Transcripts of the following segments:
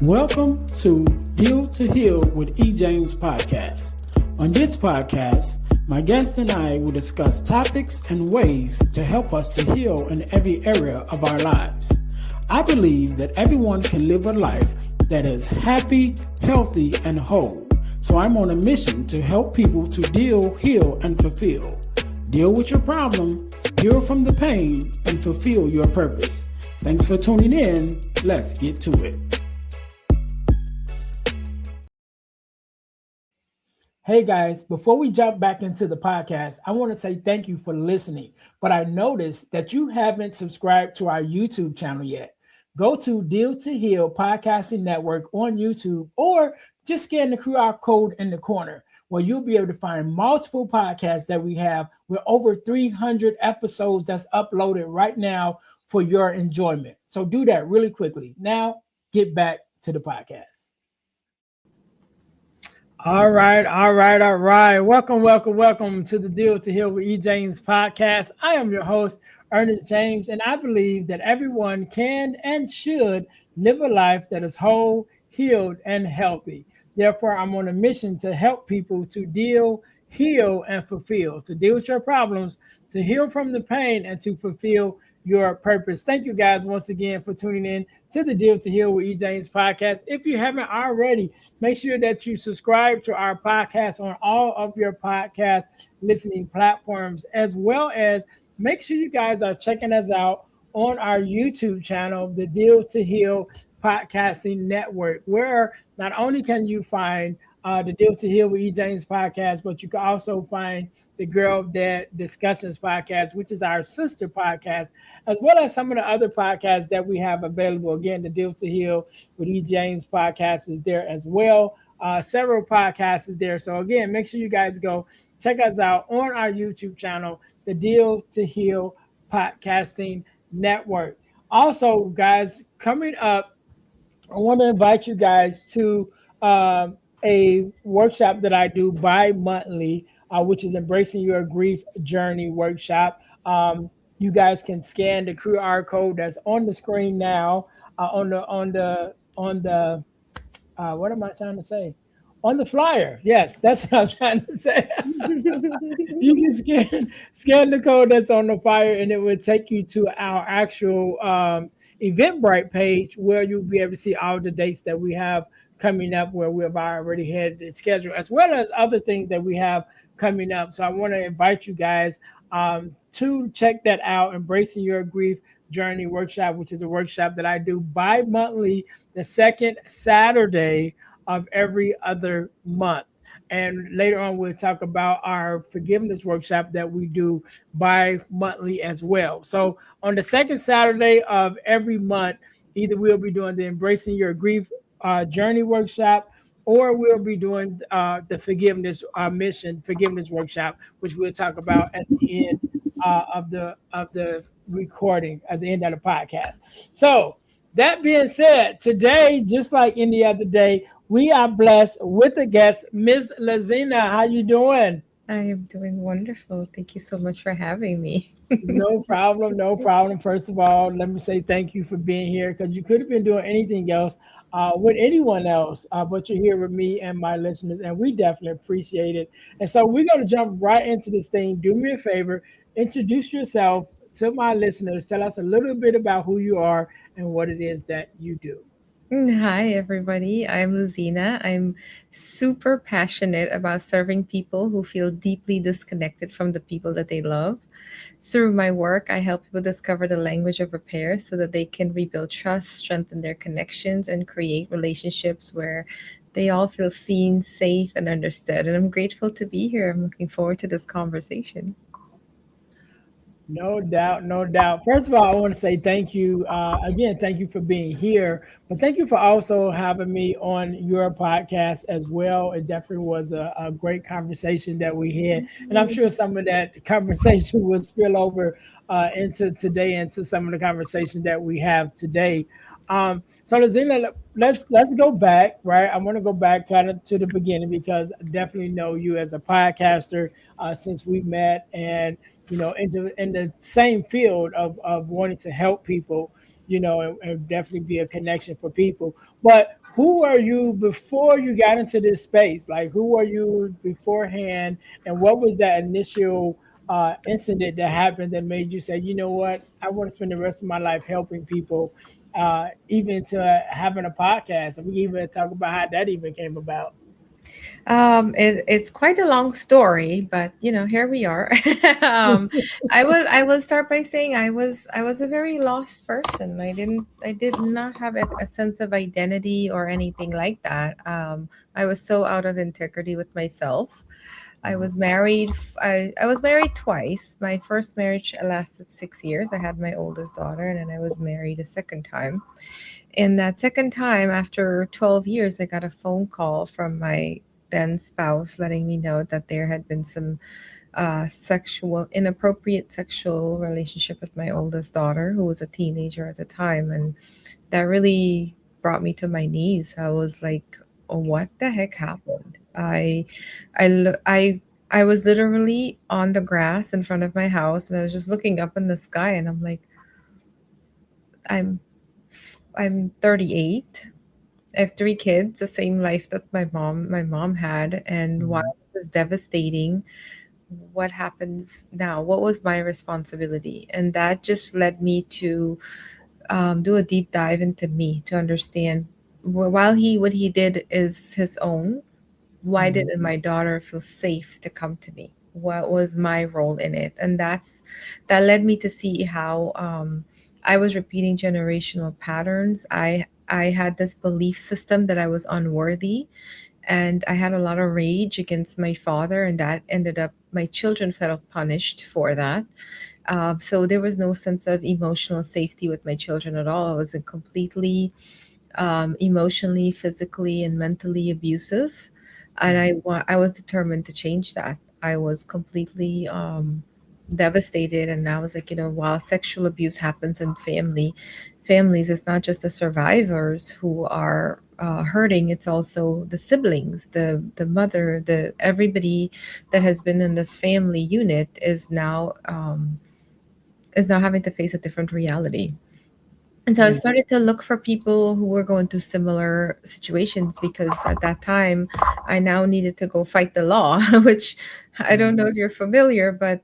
Welcome to Deal to Heal with E. James podcast. On this podcast, my guest and I will discuss topics and ways to help us to heal in every area of our lives. I believe that everyone can live a life that is happy, healthy, and whole. So I'm on a mission to help people to deal, heal, and fulfill. Deal with your problem, heal from the pain, and fulfill your purpose. Thanks for tuning in. Let's get to it. Hey guys, before we jump back into the podcast, I want to say thank you for listening. But I noticed that you haven't subscribed to our YouTube channel yet. Go to Deal to Heal Podcasting Network on YouTube or just scan the QR code in the corner where you'll be able to find multiple podcasts that we have with over 300 episodes that's uploaded right now for your enjoyment. So do that really quickly. Now, get back to the podcast. All right. Welcome to the Deal to Heal with E. James podcast. I am your host, Earnest James, and I believe that everyone can and should live a life that is whole, healed, and healthy. Therefore, I'm on a mission to help people to deal, heal, and fulfill, to deal with your problems, to heal from the pain, and to fulfill your purpose. Thank you guys once again for tuning in to the Deal to Heal with E. James podcast. If you haven't already, make sure that you subscribe to our podcast on all of your podcast listening platforms, as well as make sure you guys are checking us out on our YouTube channel, the Deal to Heal Podcasting Network, where not only can you find the Deal to Heal with E. James podcast, but you can also find the Girl Dad Discussions podcast, which is our sister podcast, as well as some of the other podcasts that we have available. Again, the Deal to Heal with E. James podcast is there as well. Several podcasts is there. So again, make sure you guys go check us out on our YouTube channel, the Deal to Heal Podcasting Network. Also, guys, coming up, I want to invite you guys to a workshop that I do bi-monthly, which is Embracing Your Grief Journey workshop. You guys can scan the QR code that's on the screen now, on the what am I trying to say? On the flyer. Yes, that's what I'm trying to say. You can scan the code that's on the flyer, and it will take you to our actual Eventbrite page where you'll be able to see all the dates that we have coming up, where we've already had the schedule, as well as other things that we have coming up. So I want to invite you guys to check that out, Embracing Your Grief Journey workshop, which is a workshop that I do bi-monthly, the second Saturday of every other month. And later on, we'll talk about our forgiveness workshop that we do bi-monthly as well. So on the second Saturday of every month, either we'll be doing the Embracing Your Grief Journey workshop, or we'll be doing the forgiveness forgiveness workshop, which we'll talk about at the end of the recording, at the end of the podcast. So that being said, today, just like any other day, we are blessed with a guest, Ms. Laziena. How you doing? I am doing wonderful. Thank you so much for having me. No problem. First of all, let me say thank you for being here, because you could have been doing anything else with anyone else, but you're here with me and my listeners, and we definitely appreciate it. And so we're going to jump right into this thing. Do me a favor, introduce yourself to my listeners. Tell us a little bit about who you are and what it is that you do. Hi, everybody. I'm Laziena. I'm super passionate about serving people who feel deeply disconnected from the people that they love. Through my work, I help people discover the language of repair so that they can rebuild trust, strengthen their connections, and create relationships where they all feel seen, safe, and understood. And I'm grateful to be here. I'm looking forward to this conversation. No doubt. First of all, I want to say thank you. Again, thank you for being here, but thank you for also having me on your podcast as well. It definitely was a great conversation that we had. And I'm sure some of that conversation will spill over into today, into some of the conversation that we have today. So Laziena, let's go back, right? I want to go back kind of to the beginning, because I definitely know you as a podcaster since we met, and in the same field of wanting to help people, and definitely be a connection for people. But who are you before you got into this space? Like, who are you beforehand, and what was that initial incident that happened that made you say, you know what, I want to spend the rest of my life helping people, even to having a podcast, and we even talk about how that even came about. It's quite a long story, but here we are. um, I will start by saying I was a very lost person. I did not have a sense of identity or anything like that. I was so out of integrity with myself. I was married. I was married twice. My first marriage lasted 6 years. I had my oldest daughter, and then I was married a second time. In that second time, after 12 years, I got a phone call from my then spouse letting me know that there had been some inappropriate sexual relationship with my oldest daughter, who was a teenager at the time. And that really brought me to my knees. I was like, oh, what the heck happened? I was literally on the grass in front of my house, and I was just looking up in the sky, and I'm like, I'm I'm 38. I have three kids, the same life that my mom had, and while Mhm. this is devastating, what happens now? What was my responsibility? And that just led me to do a deep dive into me to understand while he what he did is his own. Why Mhm. didn't my daughter feel safe to come to me? What was my role in it? And that led me to see how I was repeating generational patterns. I had this belief system that I was unworthy, and I had a lot of rage against my father, and that ended up my children felt punished for that. So there was no sense of emotional safety with my children at all. I was a completely emotionally, physically, and mentally abusive, and Mhm. I was determined to change that. I was completely devastated, and I was like, while sexual abuse happens in families, it's not just the survivors who are hurting; it's also the siblings, the mother, the everybody that has been in this family unit is now having to face a different reality. And so I Mhm. started to look for people who were going through similar situations, because at that time I now needed to go fight the law, which I don't know Mhm. if you're familiar, but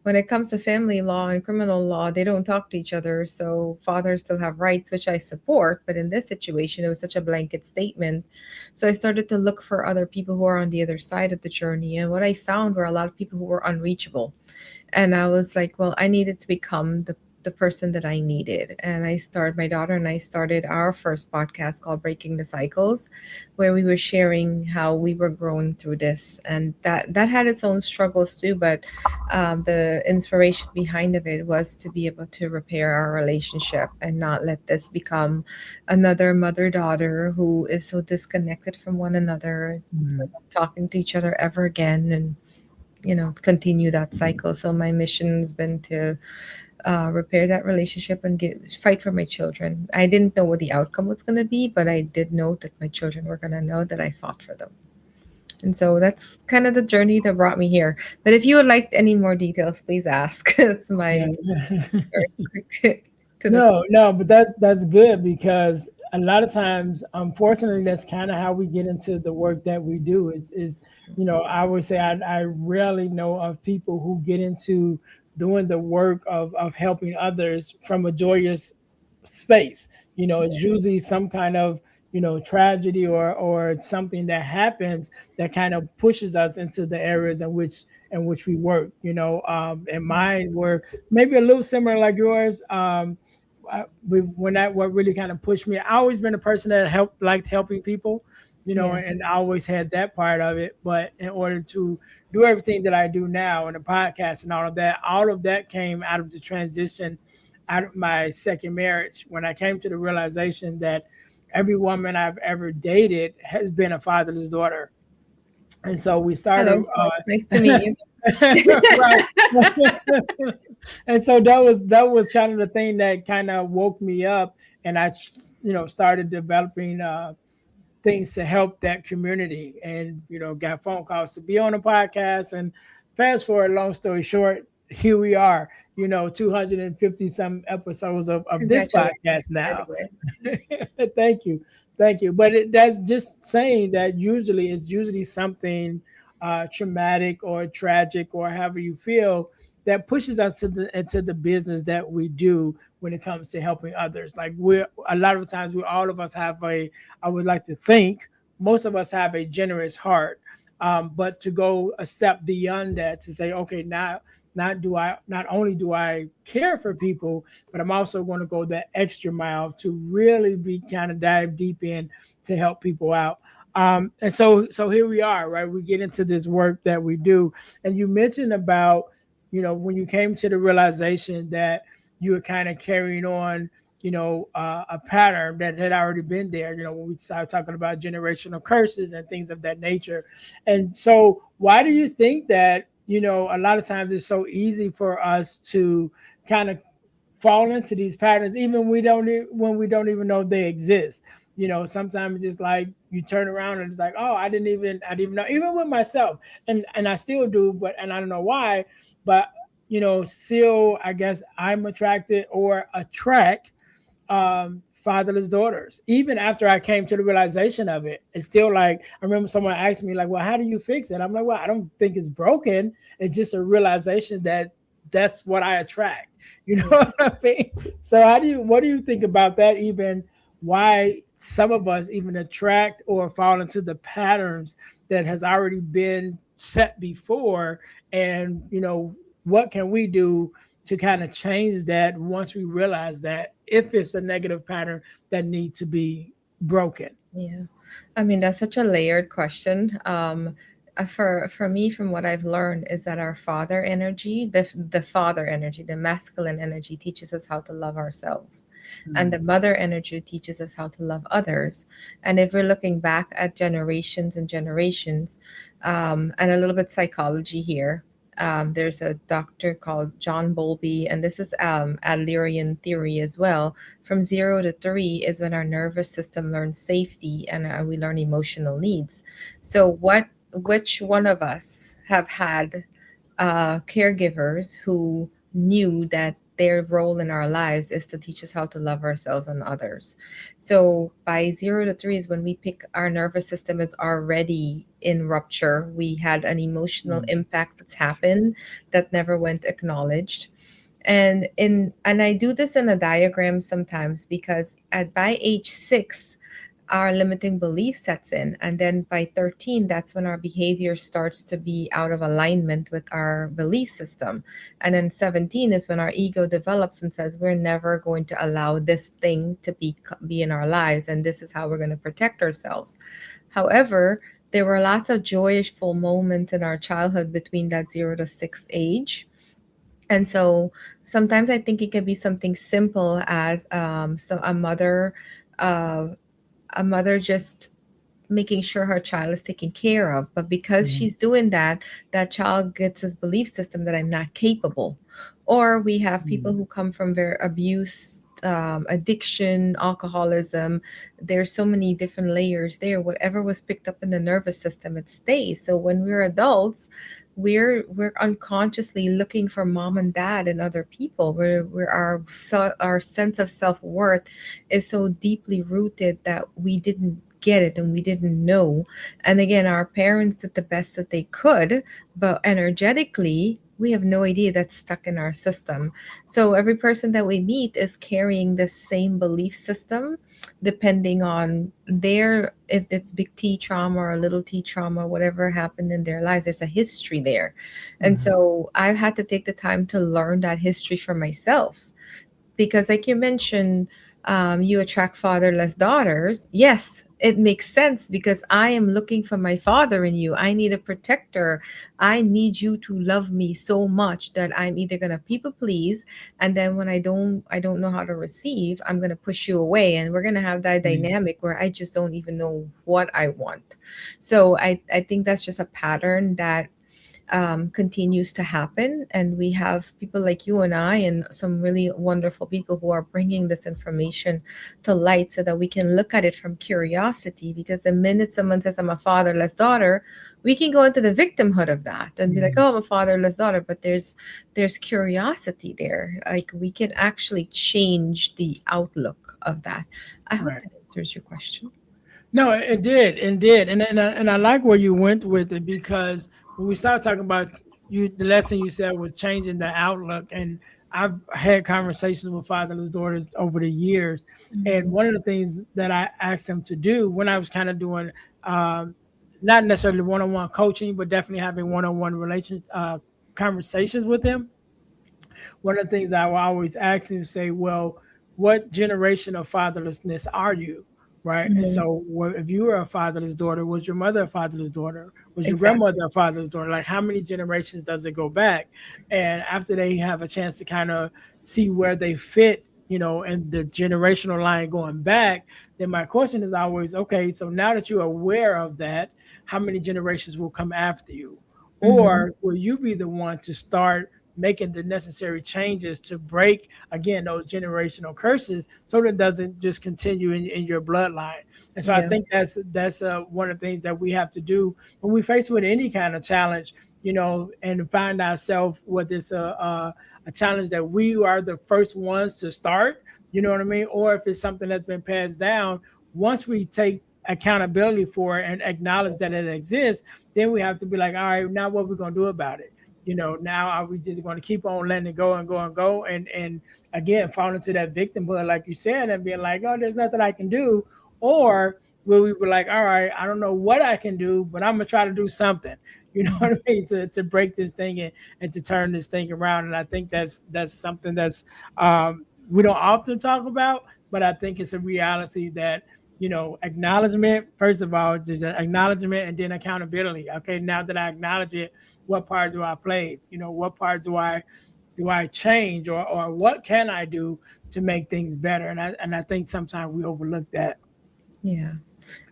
when it comes to family law and criminal law, they don't talk to each other. So fathers still have rights, which I support. But in this situation, it was such a blanket statement. So I started to look for other people who are on the other side of the journey. And what I found were a lot of people who were unreachable, and I was like, well, I needed to become the person that I needed. And my daughter and I started our first podcast called Breaking the Cycles, where we were sharing how we were growing through this. And that had its own struggles too, but the inspiration behind of it was to be able to repair our relationship and not let this become another mother-daughter who is so disconnected from one another, Mhm. talking to each other ever again, and continue that cycle. So my mission has been to repair that relationship and fight for my children. I didn't know what the outcome was going to be, but I did know that my children were going to know that I fought for them. And so that's kind of the journey that brought me here. But if you would like any more details, please ask. It's my Yeah. very quick to the. No, no, but that's good because a lot of times, unfortunately, that's kind of how we get into the work that we do. Is I would say I rarely know of people who get into doing the work of helping others from a joyous space. It's usually some kind of tragedy or something that happens that kind of pushes us into the areas in which we work. And mine were maybe a little similar like yours. When that what really kind of pushed me. I always been a person that liked helping people, Yeah. and I always had that part of it. But in order to do everything that I do now and the podcast and all of that came out of the transition out of my second marriage when I came to the realization that every woman I've ever dated has been a fatherless daughter. And so we started Hello. Nice to meet you. right. And so that was kind of the thing that kind of woke me up, and I started developing things to help that community, and got phone calls to be on a podcast. And fast forward, long story short, here we are, 250 some episodes of this Congratulations, podcast by the now. way. Thank you. Thank you. But that's just saying that usually it's usually something traumatic or tragic or however you feel that pushes us to into the business that we do when it comes to helping others. Like we're a lot of times we all of us have a, I would like to think most of us have a generous heart. But to go a step beyond that to say, okay, now not only do I care for people, but I'm also going to go that extra mile to really be kind of dive deep in to help people out. And so here we are, right? We get into this work that we do, and you mentioned about, when you came to the realization that you were kind of carrying on, a pattern that had already been there. When we started talking about generational curses and things of that nature. And so, why do you think that, a lot of times it's so easy for us to kind of fall into these patterns, even when we don't even know they exist. Sometimes it's just like you turn around and it's like, oh, I didn't even know, even with myself, and I still do, but and I don't know why, but still, I guess I'm attracted or attract fatherless daughters. Even after I came to the realization of it, it's still like I remember someone asked me like, "Well, how do you fix it?" I'm like, "Well, I don't think it's broken. It's just a realization that that's what I attract." You know Yeah. what I mean? So, what do you think about that? Even why some of us even attract or fall into the patterns that has already been set before, and what can we do to kind of change that once we realize that if it's a negative pattern that need to be broken. Yeah. I mean, that's such a layered question. For me, from what I've learned, is that our father energy, the father energy, the masculine energy, teaches us how to love ourselves, and the Mm. mother energy teaches us how to love others. And if we're looking back at generations and generations, and a little bit psychology here. There's a doctor called John Bowlby, and this is Adlerian theory as well. From 0 to 3 is when our nervous system learns safety, and we learn emotional needs. So, which one of us have had caregivers who knew that their role in our lives is to teach us how to love ourselves and others? So by 0 to 3 is when we pick our nervous system is already in rupture. We had an emotional Mm. impact that's happened that never went acknowledged. And I do this in a diagram sometimes because at by age 6 our limiting belief sets in, and then by 13 that's when our behavior starts to be out of alignment with our belief system, and then 17 is when our ego develops and says we're never going to allow this thing to be in our lives, and this is how we're going to protect ourselves. However, there were lots of joyful moments in our childhood between that 0 to 6 age. And so sometimes I think it could be something simple as so uh, a mother just making sure her child is taken care of. But because Mm. she's doing that, that child gets this belief system that I'm not capable. Or we have people Mm. who come from very abuse, addiction, alcoholism. There's so many different layers there. Whatever was picked up in the nervous system, it stays. So when we're adults, we're unconsciously looking for mom and dad and other people. Where our sense of self worth is so deeply rooted that we didn't get it and we didn't know. And again, our parents did the best that they could, but energetically, we have no idea that's stuck in our system. So every person that we meet is carrying the same belief system, depending on their, if it's big T trauma or little T trauma, whatever happened in their lives, there's a history there. And Mhm. so I've had to take the time to learn that history for myself, because like you mentioned, you attract fatherless daughters. Yes, it makes sense because I am looking for my father in you. I need a protector. I need you to love me so much that I'm either going to people please, and then when I don't know how to receive, I'm going to push you away, and we're going to have that Mm. dynamic where I just don't even know what I want. So I think that's just a pattern that continues to happen. And we have people like you and I, and some really wonderful people who are bringing this information to light so that we can look at it from curiosity. Because the minute someone says, I'm a fatherless daughter, we can go into the victimhood of that and be like, Mm. oh, I'm a fatherless daughter. But there's curiosity there. Like we can actually change the outlook of that. I hope Right. that answers your question. No, it did, it did, and I like where you went with it because when we start talking about you, the last thing you said was changing the outlook, and I've had conversations with fatherless daughters over the years, and Mhm. one of the things that I asked them to do when I was kind of doing, um, not necessarily one-on-one coaching, but definitely having one-on-one relation conversations with them, one of the things I will always ask you say, well, what generation of fatherlessness are you? Right. And Mhm. so if you were a fatherless daughter, was your mother a fatherless daughter? Was your grandmother Exactly. a fatherless daughter? Like how many generations does it go back? And after they have a chance to kind of see where they fit, and the generational line going back, then my question is always, okay, so now that you're aware of that, how many generations will come after you? Mhm. Or will you be the one to start making the necessary changes to break again those generational curses so that it doesn't just continue in your bloodline? And so I Yeah. think that's one of the things that we have to do when we face with any kind of challenge, and find ourselves whether it's a challenge that we are the first ones to start, you know what I mean, or if it's something that's been passed down. Once we take accountability for it and acknowledge that it exists, then we have to be like, all right, now what we're going to do about it? Now are we just going to keep on letting it go and go and go and again fall into that victimhood, like you said, and being like, oh, there's nothing I can do? Or will we be like, all right, I don't know what I can do, but I'm gonna try to do something, you know what I mean, to break this thing and to turn this thing around. And I think that's something that's we don't often talk about, but I think it's a reality that acknowledgement, first of all, just acknowledgement and then accountability. Okay, now that I acknowledge it, what part do I play? What part do I change, or what can I do to make things better? And I think sometimes we overlook that. Yeah.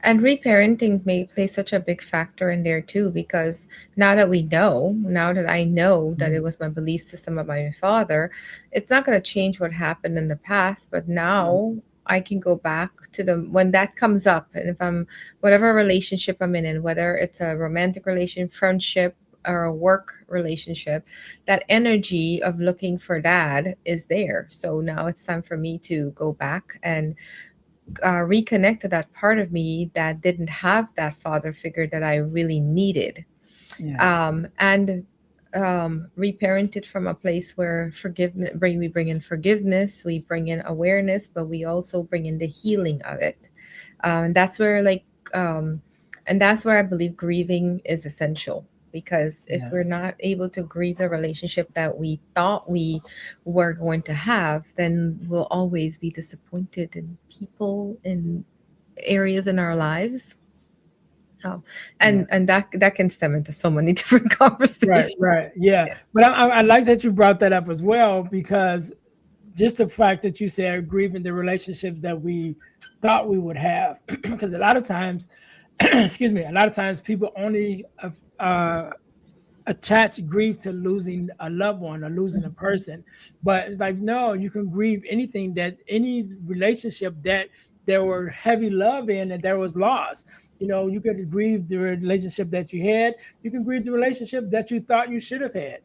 And reparenting may play such a big factor in there too, because now that I know that it Mhm. was my belief system of my father, it's not going to change what happened in the past. But Right. now I can go back to the when that comes up, and if I'm whatever relationship I'm in, and whether it's a romantic relation, friendship, or a work relationship, that energy of looking for dad is there. So now it's time for me to go back and reconnect to that part of me that didn't have that father figure that I really needed. Yeah. And reparent it from a place where we bring in forgiveness, we bring in awareness, but we also bring in the healing of it. That's where um, and that's where I believe grieving is essential, because if Yeah. we're not able to grieve the relationship that we thought we were going to have, then we'll always be disappointed in people, in areas in our lives. um, Yeah. and that can stem into so many different Right. conversations. Right. Yeah. But I like that you brought that up as well, because just the fact that you said grieving the relationships that we thought we would have, because a lot of times, excuse me, a lot of times people only uh, attach grief to losing a loved one or losing a person. But it's like, no, you can grieve anything, that any relationship that there were heavy love in and there was loss. You could grieve the relationship that you had. You can grieve the relationship that you thought you should have had.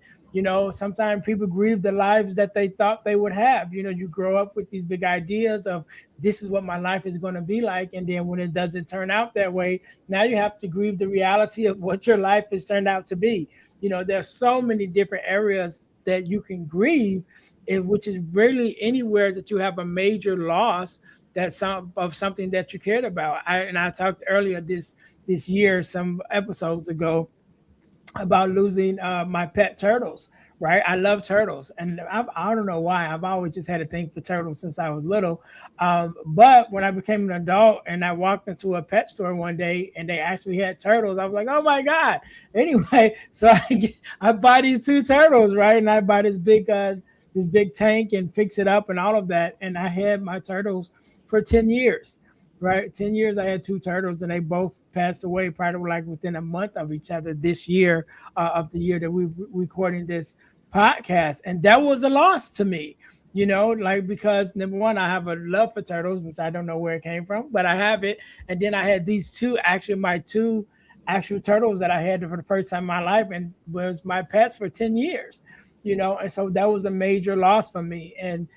Sometimes people grieve the lives that they thought they would have. You grow up with these big ideas of this is what my life is going to be like. And then when it doesn't turn out that way, now you have to grieve the reality of what your life has turned out to be. There's so many different areas that you can grieve, which is really anywhere that you have a major loss of something that you cared about. I talked earlier this year, some episodes ago, about losing my pet turtles. Right, I love turtles, and I don't know why I've always just had a thing for turtles since I was little. But when I became an adult and I walked into a pet store one day and they actually had turtles, I was like, oh my god! Anyway, so I buy these two turtles, right, and I buy this big tank and fix it up and all of that, and I had my turtles for 10 years. Right, 10 years. I had two turtles, and they both passed away probably like within a month of each other this year, of the year that we're recording this podcast, and that was a loss to me. Like, because number one, I have a love for turtles, which I don't know where it came from, but I have it. And then I had these two, actually my two actual turtles that I had for the first time in my life, and was my pets for 10 years. And so that was a major loss for me. And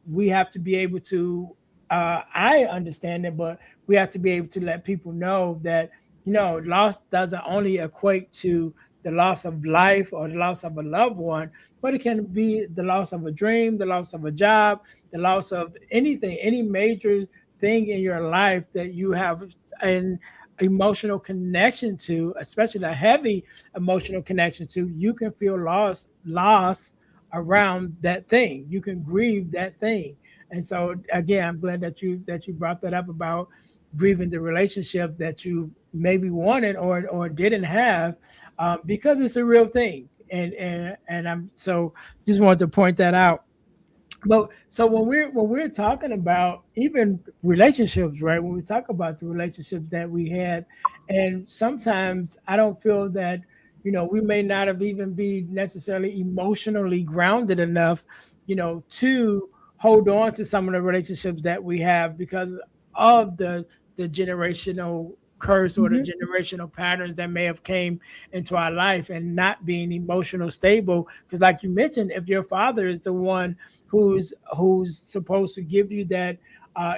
we have to be able to I understand it, but we have to be able to let people know that loss doesn't only equate to the loss of life or the loss of a loved one, but it can be the loss of a dream, the loss of a job, the loss of anything, any major thing in your life that you have an emotional connection to, especially a heavy emotional connection to. You can feel loss around that thing. You can grieve that thing. And so again, I'm glad that you brought that up about grieving the relationship that you maybe wanted or didn't have, because it's a real thing. And I'm so just wanted to point that out. But so when we're talking about even relationships, right? When we talk about the relationships that we had, and sometimes I don't feel that we may not have even be necessarily emotionally grounded enough, to hold on to some of the relationships that we have because of the generational curse or the Hmm. generational patterns that may have came into our life and not being emotional stable. Because like you mentioned, if your father is the one who's supposed to give you that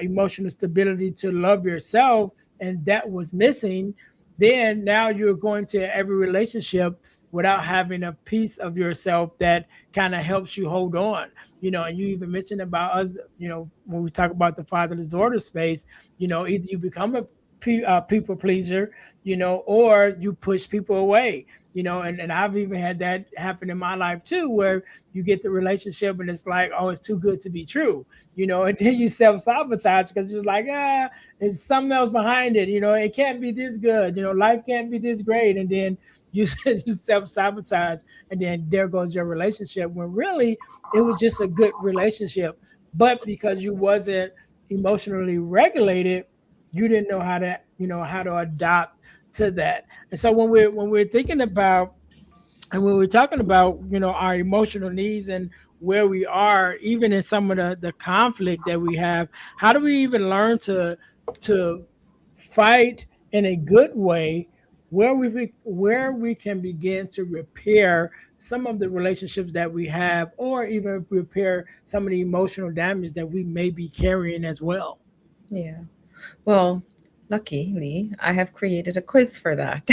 emotional stability to love yourself, and that was missing, then now you're going to every relationship without having a piece of yourself that kind of helps you hold on. And you even mentioned about us, when we talk about the fatherless daughter space, either you become a people pleaser, or you push people away, and I've even had that happen in my life too, where you get the relationship and it's like, oh, it's too good to be true, and then you self-sabotage because you're just like, there's something else behind it, it can't be this good, life can't be this great, and then you you self-sabotage, and then there goes your relationship when really it was just a good relationship, but because you wasn't emotionally regulated, you didn't know how to adapt to that. And so when we're thinking about, and when we're talking about our emotional needs and where we are, even in some of the conflict that we have, how do we even learn to fight in a good way, where we can begin to repair some of the relationships that we have, or even repair some of the emotional damage that we may be carrying as well? Yeah. Well, luckily, I have created a quiz for that.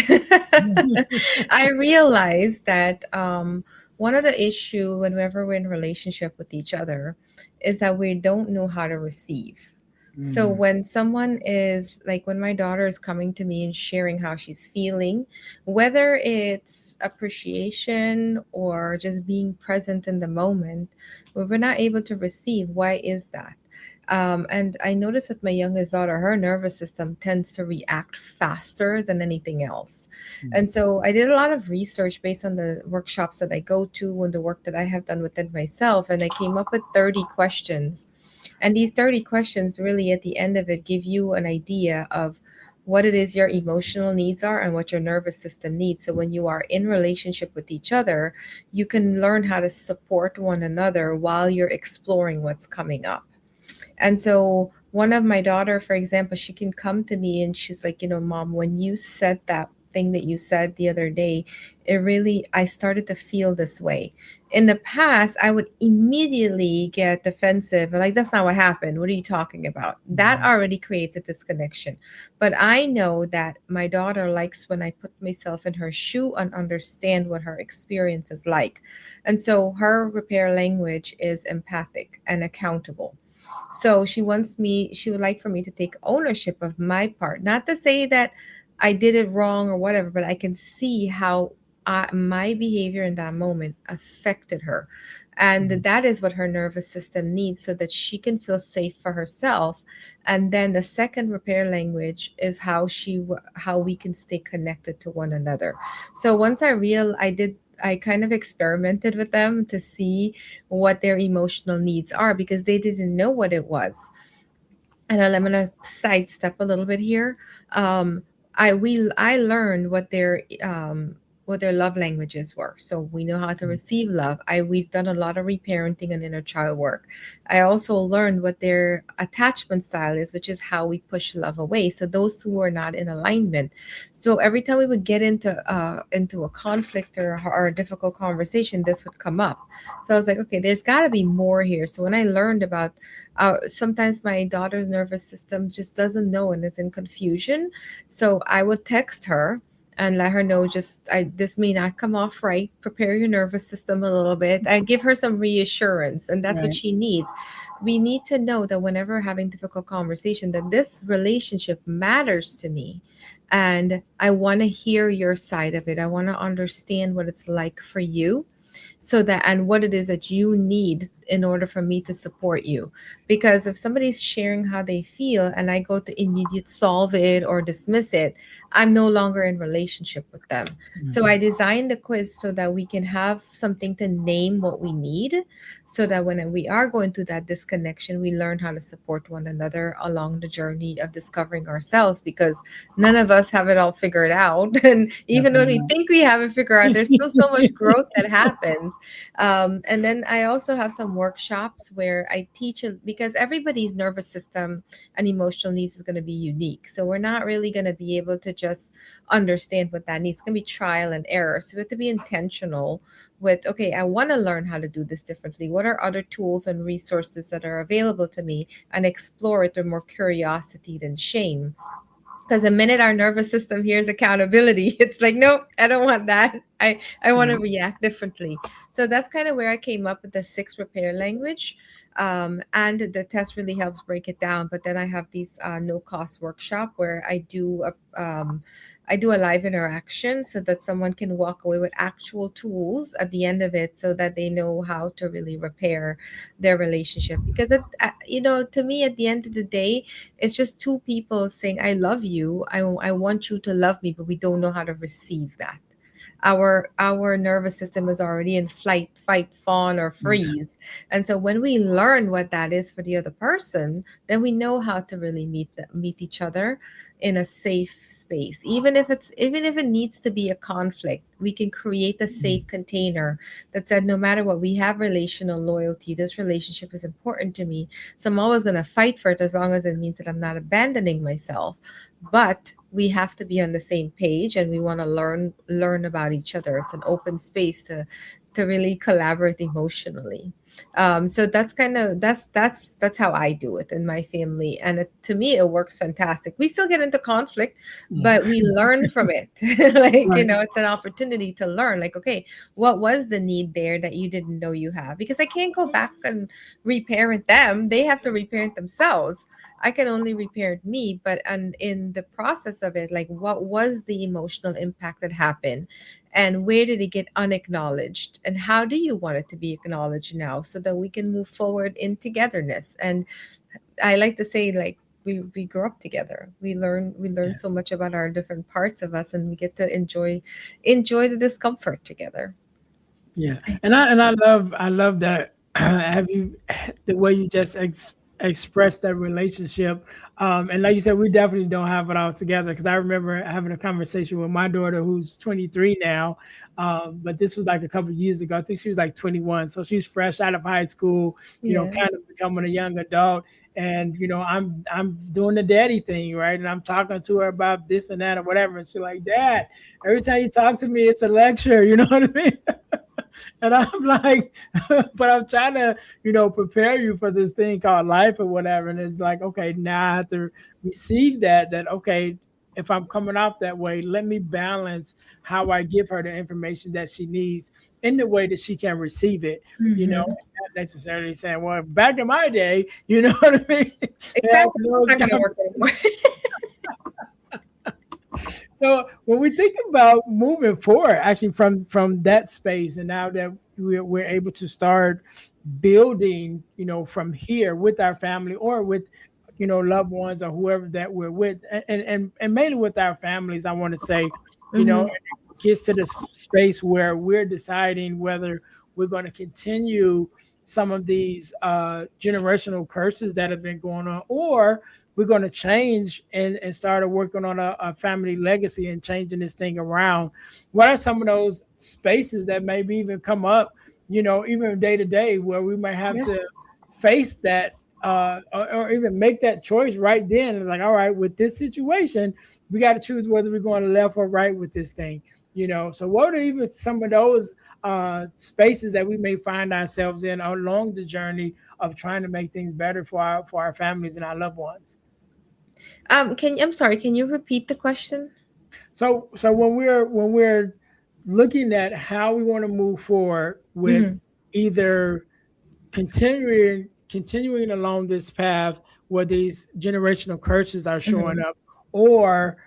I realized that one of the issue whenever we're in a relationship with each other is that we don't know how to receive. So Mm, when someone is like when my daughter is coming to me and sharing how she's feeling, whether it's appreciation or just being present in the moment, when we're not able to receive, why is that? And I noticed with my youngest daughter, her nervous system tends to react faster than anything else. mm, And so I did a lot of research based on the workshops that I go to and the work that I have done within myself. And I came up with 30 questions. And these 30 questions really at the end of it give you an idea of what it is your emotional needs are and what your nervous system needs. So when you are in relationship with each other, you can learn how to support one another while you're exploring what's coming up. And so one of my daughter, for example, she can come to me and she's like, Mom, when you said that thing that you said the other day, I started to feel this way. In the past, I would immediately get defensive. Like, that's not what happened. What are you talking about? That mm, already creates a disconnection. But I know that my daughter likes when I put myself in her shoe and understand what her experience is like. And so her repair language is empathic and accountable. So she would like for me to take ownership of my part. Not to say that I did it wrong or whatever, but I can see how my behavior in that moment affected her. And mm, that is what her nervous system needs so that she can feel safe for herself. And then the second repair language is how we can stay connected to one another. So once I kind of experimented with them to see what their emotional needs are because they didn't know what it was. And I'm gonna sidestep a little bit here. Um, I learned what their what their love languages were. So we know how to receive love. We've done a lot of reparenting and inner child work. I also learned what their attachment style is, which is how we push love away. So those two are not in alignment. So every time we would get into a conflict or a difficult conversation, this would come up. So I was like, okay, there's got to be more here. So when I learned about sometimes my daughter's nervous system just doesn't know and is in confusion, so I would text her and let her know, just this may not come off right. Prepare your nervous system a little bit. I give her some reassurance, and that's what Right. she needs. We need to know that whenever we're having difficult conversation, that this relationship matters to me, and I want to hear your side of it. I want to understand what it's like for you, so that, and what it is that you need in order for me to support you. Because if somebody's sharing how they feel and I go to immediate solve it or dismiss it, I'm no longer in relationship with them. So I Mhm. designed the quiz so that we can have something to name what we need, so that when we are going through that disconnection, we learn how to support one another along the journey of discovering ourselves, because none of us have it all figured out. And even when we Definitely think we have it figured out, there's still so much growth that happens. And then I also have some workshops where I teach, because everybody's nervous system and emotional needs is going to be unique. So we're not really going to be able to just understand what that needs. It's going to be trial and error. So we have to be intentional with, okay, I want to learn how to do this differently. What are other tools and resources that are available to me, and explore it with more curiosity than shame. Because the minute our nervous system hears accountability, it's like, nope, I don't want that. I want to right. react differently. So that's kind of where I came up with the six repair language. And the test really helps break it down. But then I have these no cost workshop where I do a live interaction, so that someone can walk away with actual tools at the end of it, so that they know how to really repair their relationship. Because to me, at the end of the day, it's just two people saying, I love you. I want you to love me, but we don't know how to receive that. Our nervous system is already in flight, fight, fawn, or Yeah. freeze. And so when we learn what that is for the other person, then we know how to really meet each other in a safe space. Even if it needs to be a conflict, we can create a Mhm. safe container that said, no matter what, we have relational loyalty. This relationship is important to me, so I'm always going to fight for it, as long as it means that I'm not abandoning myself. But we have to be on the same page, and we want to learn about each other. It's an open space to really collaborate emotionally. So that's kind of that's how I do it in my family, and to me it works fantastic. We still get into conflict, Yeah. but we learn from it. Like, Right. it's an opportunity to learn. Like, okay, what was the need there that you didn't know you have? Because I can't go back and reparent them. They have to reparent themselves. I can only reparent me, but and in the process of it, like, what was the emotional impact that happened, and where did it get unacknowledged, and how do you want it to be acknowledged now, so that we can move forward in togetherness. And I like to say, like, we grow up together. We learn Yeah. so much about our different parts of us, and we get to enjoy the discomfort together. Yeah, and I love that. Have you the way you just expressed that relationship, and like you said, we definitely don't have it all together because I remember having a conversation with my daughter who's 23 now, but this was like a couple of years ago. I think she was like 21, so she's fresh out of high school, Yeah. kind of becoming a young adult, and I'm doing the daddy thing, right, and I'm talking to her about this and that or whatever, and she's like, Dad, every time you talk to me, it's a lecture, you know what I mean? And I'm like, but I'm trying to, prepare you for this thing called life or whatever. And it's like, okay, now I have to receive that, okay, if I'm coming out that way, let me balance how I give her the information that she needs in the way that she can receive it, Hmm. not necessarily saying, well, back in my day, you know what I mean? Yeah, Exactly. It's those not going to work anymore. So when we think about moving forward, actually from that space, and now that we're able to start building, from here with our family or with, loved ones or whoever that we're with, and mainly with our families, I want to say, Hmm. it gets to the space where we're deciding whether we're going to continue some of these generational curses that have been going on, or we're going to change and start working on a family legacy and changing this thing around, what are some of those spaces that maybe even come up, even day to day, where we might have Yeah. to face that, or even make that choice right then? It's like, all right, with this situation, we got to choose whether we're going left or right with this thing. So what are even some of those spaces that we may find ourselves in along the journey of trying to make things better for our families and our loved ones? I'm sorry, can you repeat the question? So when we're looking at how we want to move forward with Hmm. either continuing along this path where these generational curses are showing Hmm. up, or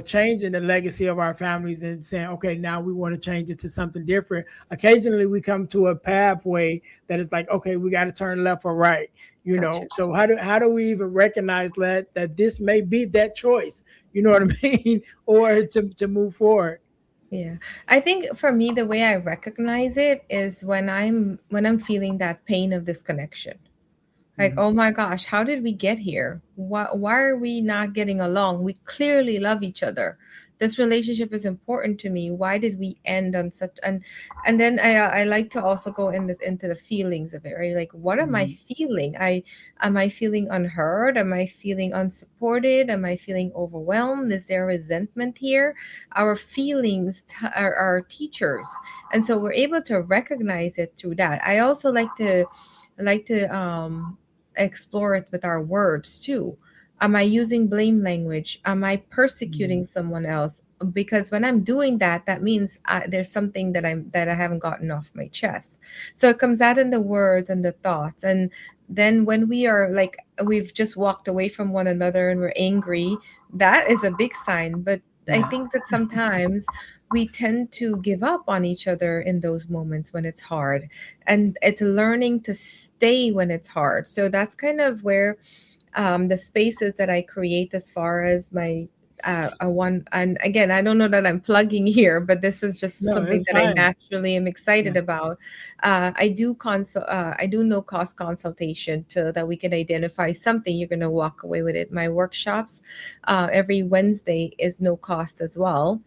changing the legacy of our families and saying, okay, now we want to change it to something different. Occasionally we come to a pathway that is like, okay, we got to turn left or right. Gotcha. So how do we even recognize that this may be that choice, you know what I mean, or to move forward? Yeah. I think for me, the way I recognize it is when I'm feeling that pain of disconnection. Like, Mhm. oh my gosh, how did we get here? Why are we not getting along? We clearly love each other. This relationship is important to me. Why did we end on such and then I like to also go into the feelings of it, right? Like, what am I Mhm. feeling? Am I feeling unheard? Am I feeling unsupported? Am I feeling overwhelmed? Is there resentment here? Our feelings are our teachers, and so we're able to recognize it through that. I also like to explore it with our words too. Am I using blame language? Am I persecuting Mhm. someone else? Because when I'm doing that, that means there's something that I haven't gotten off my chest. So it comes out in the words and the thoughts. And then when we are like we've just walked away from one another and we're angry, that is a big sign. But I Yeah. think that sometimes we tend to give up on each other in those moments when it's hard, and it's learning to stay when it's hard. So that's kind of where the spaces that I create as far as my a one. And again, I don't know that I'm plugging here, but this is just No, something it's that I fine. naturally am Yeah. excited about. I do no cost consultation so that we can identify something you're going to walk away with it. My workshops every Wednesday is no cost as well,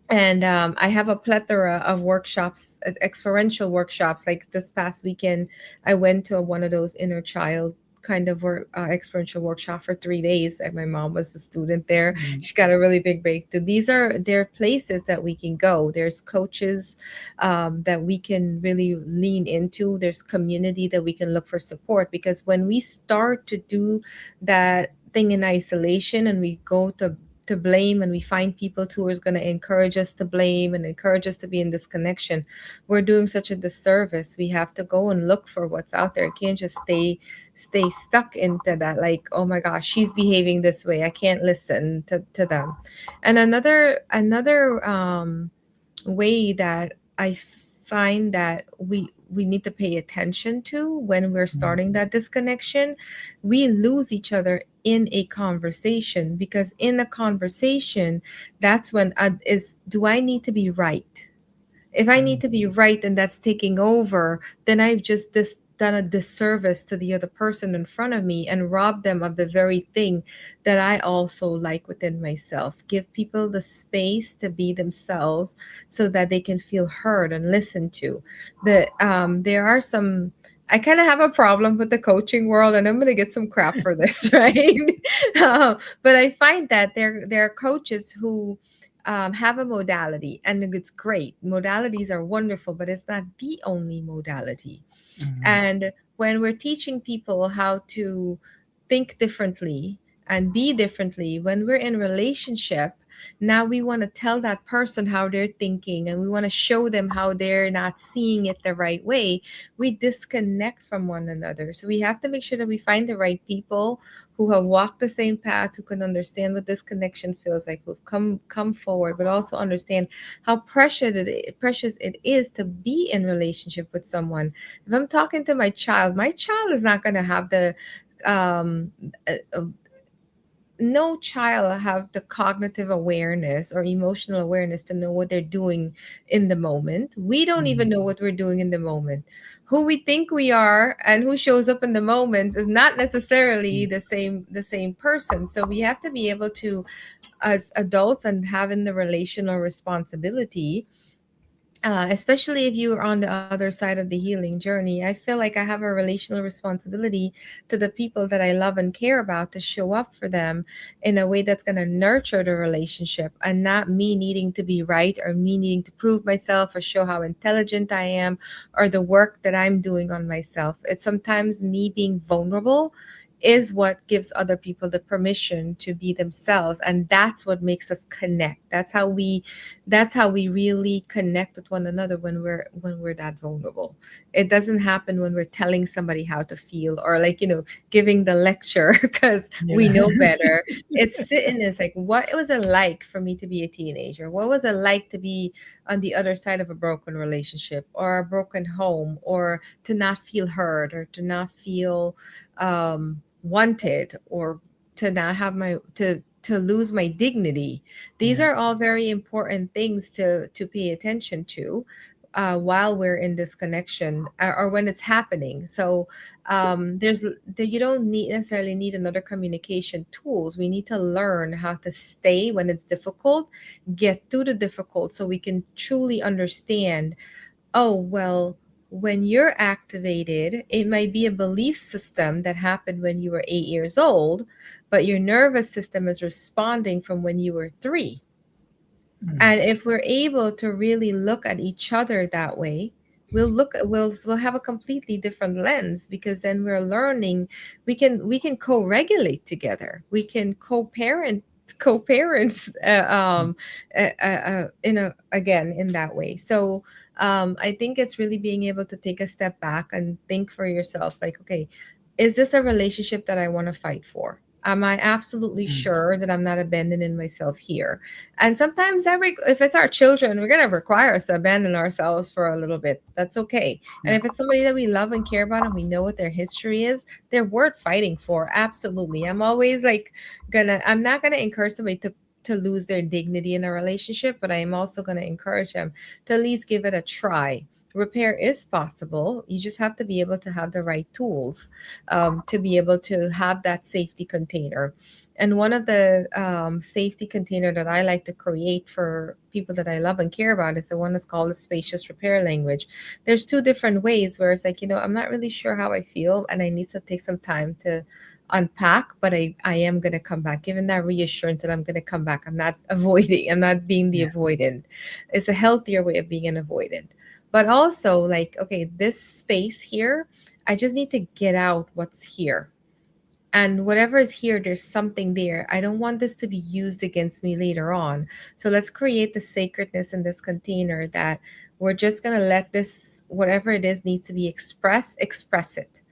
and I have a plethora of workshops, experiential workshops. Like this past weekend, I went to one of those inner child kind of experiential workshop for 3 days. And my mom was a student there. Mhm. She got a really big breakthrough. There are places that we can go. There's coaches that we can really lean into. There's community that we can look for support, because when we start to do that thing in isolation and we go to blame, and we find people who is going to encourage us to blame and encourage us to be in this connection, we're doing such a disservice. We have to go and look for what's out there. Can't just stay stuck into that, like, oh my gosh, she's behaving this way, I can't listen to them. And another way that I find that we need to pay attention to when we're Mhm. starting that disconnection, we lose each other in a conversation, because in a conversation, that's when is do I need to be right? If I need to be right and that's taking over, then I've just done a disservice to the other person in front of me and robbed them of the very thing that I also like within myself. Give people the space to be themselves so that they can feel heard and listened to. There are some. I kind of have a problem with the coaching world, and I'm going to get some crap for this, right? But I find that there are coaches who have a modality, and it's great. Modalities are wonderful, but it's not the only modality. Mhm. And when we're teaching people how to think differently and be differently, when we're in relationship, now we want to tell that person how they're thinking, and we want to show them how they're not seeing it the right way. We disconnect from one another. So we have to make sure that we find the right people who have walked the same path, who can understand what this connection feels like, who've come forward, but also understand how precious it is to be in relationship with someone. If I'm talking to my child is not going to have um, uh, no child have the cognitive awareness or emotional awareness to know what they're doing in the moment. We don't even Mhm. know what we're doing in the moment. Who we think we are and who shows up in the moments is not necessarily the same person. So we have to be able to, as adults and having the relational responsibility, especially if you are on the other side of the healing journey. I feel like I have a relational responsibility to the people that I love and care about to show up for them in a way that's going to nurture the relationship, and not me needing to be right or me needing to prove myself or show how intelligent I am or the work that I'm doing on myself. It's sometimes me being vulnerable is what gives other people the permission to be themselves, and that's what makes us connect. That's how we really connect with one another, when we're that vulnerable. It doesn't happen when we're telling somebody how to feel, or like, giving the lecture because we Yeah. know better. It's sitting, it's like, what was it like for me to be a teenager? What was it like to be on the other side of a broken relationship or a broken home, or to not feel heard, or to not feel wanted, or to not have my to lose my dignity. These Yeah. are all very important things to pay attention to, while we're in this connection, or when it's happening. So you don't necessarily need another communication tools. We need to learn how to stay when it's difficult, get through the difficult, so we can truly understand. Oh, well, when you're activated, it might be a belief system that happened when you were 8 years old, but your nervous system is responding from when you were three. Mm. And if we're able to really look at each other that way, we'll have a completely different lens, because then we're learning. We can co-regulate together. We can co-parents, in a again in that way. So I think it's really being able to take a step back and think for yourself, like, okay, is this a relationship that I want to fight for? Am I absolutely Mm. sure that I'm not abandoning myself here? And sometimes if it's our children, we're going to require us to abandon ourselves for a little bit. That's okay. And Yeah. if it's somebody that we love and care about and we know what their history is, they're worth fighting for. Absolutely. I'm always like I'm not going to encourage somebody to lose their dignity in a relationship, but I am also going to encourage them to at least give it a try. Repair is possible. You just have to be able to have the right tools, to be able to have that safety container. And one of the safety container that I like to create for people that I love and care about is the one that's called the spacious repair language. There's two different ways where it's like, I'm not really sure how I feel and I need to take some time to unpack, but I am going to come back, given that reassurance that I'm going to come back. I'm not avoiding, I'm not being the Yeah. avoidant. It's a healthier way of being an avoidant. But also, like, okay, this space here, I just need to get out what's here, and whatever is here, there's something there. I don't want this to be used against me later on. So let's create the sacredness in this container, that we're just going to let this, whatever it is needs to be expressed, express it.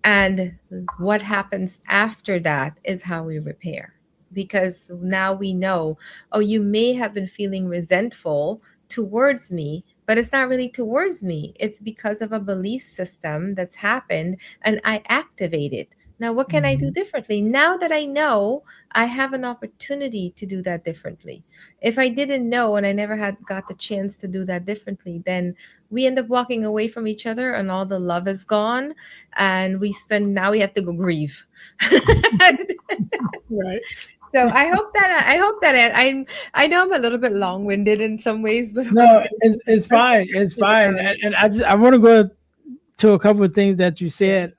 And what happens after that is how we repair. Because now we know, oh, you may have been feeling resentful towards me, but it's not really towards me. It's because of a belief system that's happened and I activated. Now, what can I do Mhm. differently? Now that I know, I have an opportunity to do that differently. If I didn't know and I never had got the chance to do that differently, then we end up walking away from each other and all the love is gone, and now we have to go grieve. Right. So I know I'm a little bit long-winded in some ways, but No, hopefully it's fine. It's perspective fine. about it. And I want to go to a couple of things that you Yeah. said.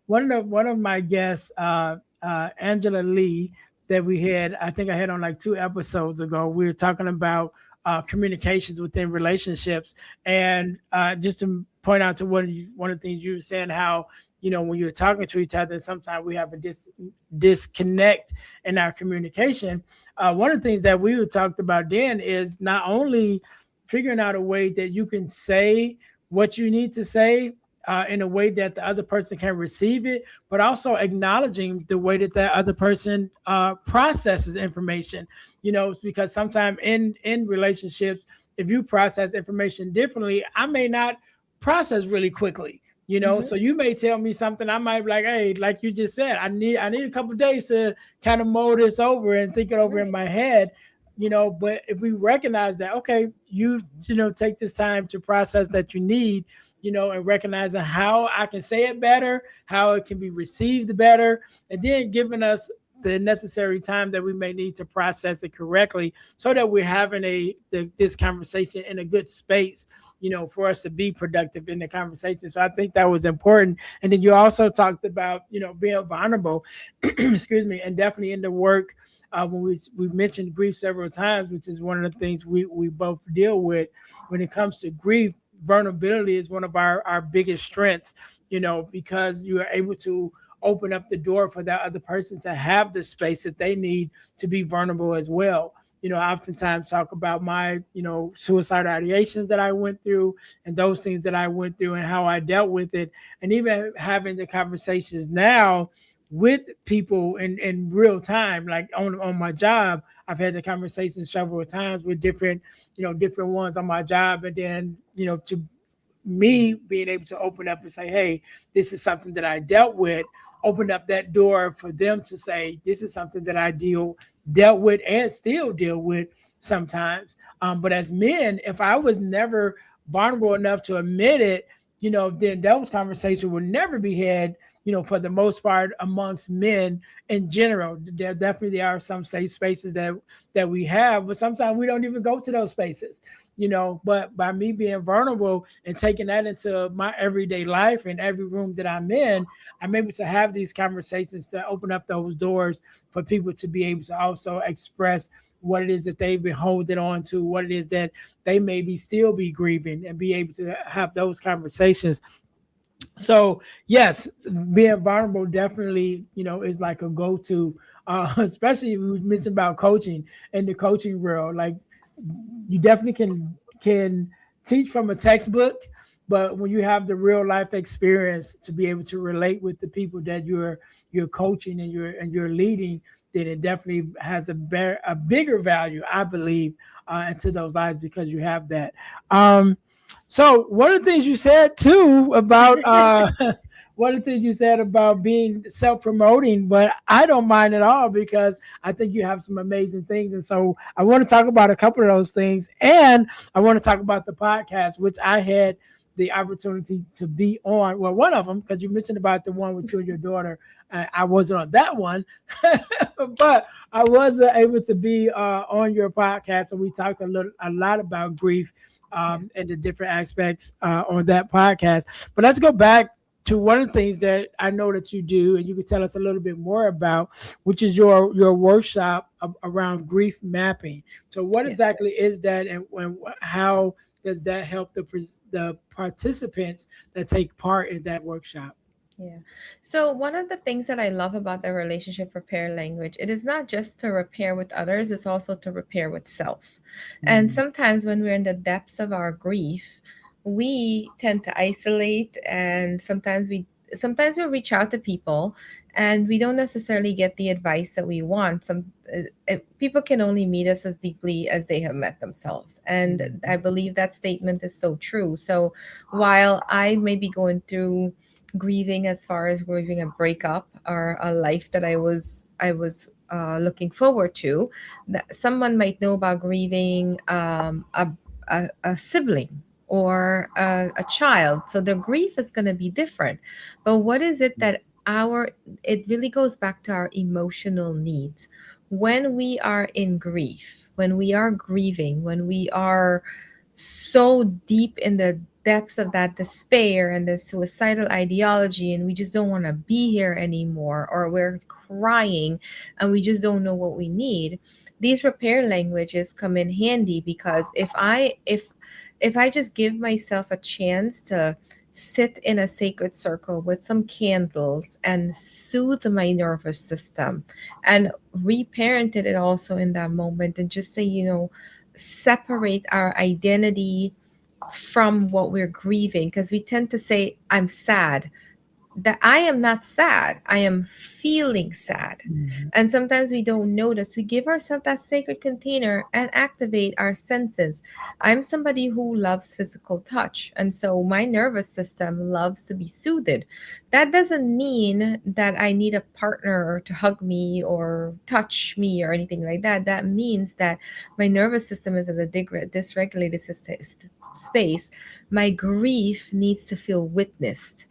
One of my guests, Angela Lee, that we had, I think I had on like 2 episodes ago. We were talking about communications within relationships, and just to point out to one of the things you were saying, how when you're talking to each other, sometimes we have a disconnect in our communication. One of the things that we were talked about then is not only figuring out a way that you can say what you need to say in a way that the other person can receive it, but also acknowledging the way that that other person processes information. Because sometimes in relationships, if you process information differently, I may not process really quickly. So you may tell me something, I might be like, hey, like you just said, I need a couple of days to kind of mull this over and think it over in Right. my head. But if we recognize that, okay, take this time to process that you need, and recognizing how I can say it better, how it can be received better, and then giving us the necessary time that we may need to process it correctly, so that we're having this conversation in a good space, for us to be productive in the conversation. So I think that was important. And then you also talked about, being vulnerable, excuse me, and definitely in the work, when we mentioned grief several times, which is one of the things we both deal with when it comes to grief. Vulnerability is one of our biggest strengths, because you are able to open up the door for that other person to have the space that they need to be vulnerable as well. I oftentimes talk about my, suicidal ideations that I went through, and those things that I went through and how I dealt with it. And even having the conversations now with people in real time, like on my job, I've had the conversation several times with different ones on my job. And then, to me being able to open up and say, hey, this is something that I dealt with, open up that door for them to say, this is something that I dealt with and still deal with sometimes. But as men, if I was never vulnerable enough to admit it, then those conversations would never be had, for the most part amongst men in general. There definitely are some safe spaces that we have, but sometimes we don't even go to those spaces. But by me being vulnerable and taking that into my everyday life and every room that I'm in, I'm able to have these conversations to open up those doors for people to be able to also express what it is that they've been holding on to, what it is that they maybe still be grieving, and be able to have those conversations. So yes, being vulnerable definitely, is like a go-to, especially if we mentioned about coaching and the coaching world. Like, you definitely can teach from a textbook, but when you have the real life experience to be able to relate with the people that you're coaching and you're leading, then it definitely has a bigger value, I believe, into those lives, because you have that. So one of the things you said too about one of the things you said about being self-promoting, but I don't mind at all, because I think you have some amazing things. And so I want to talk about a couple of those things. And I want to talk about the podcast, which I had the opportunity to be on. Well, one of them, because you mentioned about the one with you and your daughter. I wasn't on that one, but I was able to be on your podcast. And we talked a lot about grief, Yeah. and the different aspects on that podcast. But let's go back to one of the things that I know that you do, and you can tell us a little bit more about, which is your workshop around grief mapping. So, what Yes. exactly is that, and how does that help the participants that take part in that workshop? Yeah. So one of the things that I love about the relationship repair language, it is not just to repair with others, it's also to repair with self. And Mm, sometimes when we're in the depths of our grief, we tend to isolate, and sometimes we reach out to people and we don't necessarily get the advice that we want. People can only meet us as deeply as they have met themselves. And I mm, believe that statement is so true. So while I may be going through grieving, as far as grieving a breakup or a life that I was looking forward to, that someone might know about grieving a sibling or a child. So the grief is going to be different. But what is it that it really goes back to our emotional needs. When we are in grief, when we are grieving, when we are so deep in the depths of that despair and the suicidal ideology, and we just don't want to be here anymore, or we're crying and we just don't know what we need, these repair languages come in handy. Because if I just give myself a chance to sit in a sacred circle with some candles and soothe my nervous system and reparent it also in that moment, and just say, separate our identity from what we're grieving. Because we tend to say, I'm sad, that I am not sad. I am feeling sad. Mhm. And sometimes we don't notice. We give ourselves that sacred container and activate our senses. I'm somebody who loves physical touch. And so my nervous system loves to be soothed. That doesn't mean that I need a partner to hug me or touch me or anything like that. That means that my nervous system is in a dysregulated space. My grief needs to feel witnessed.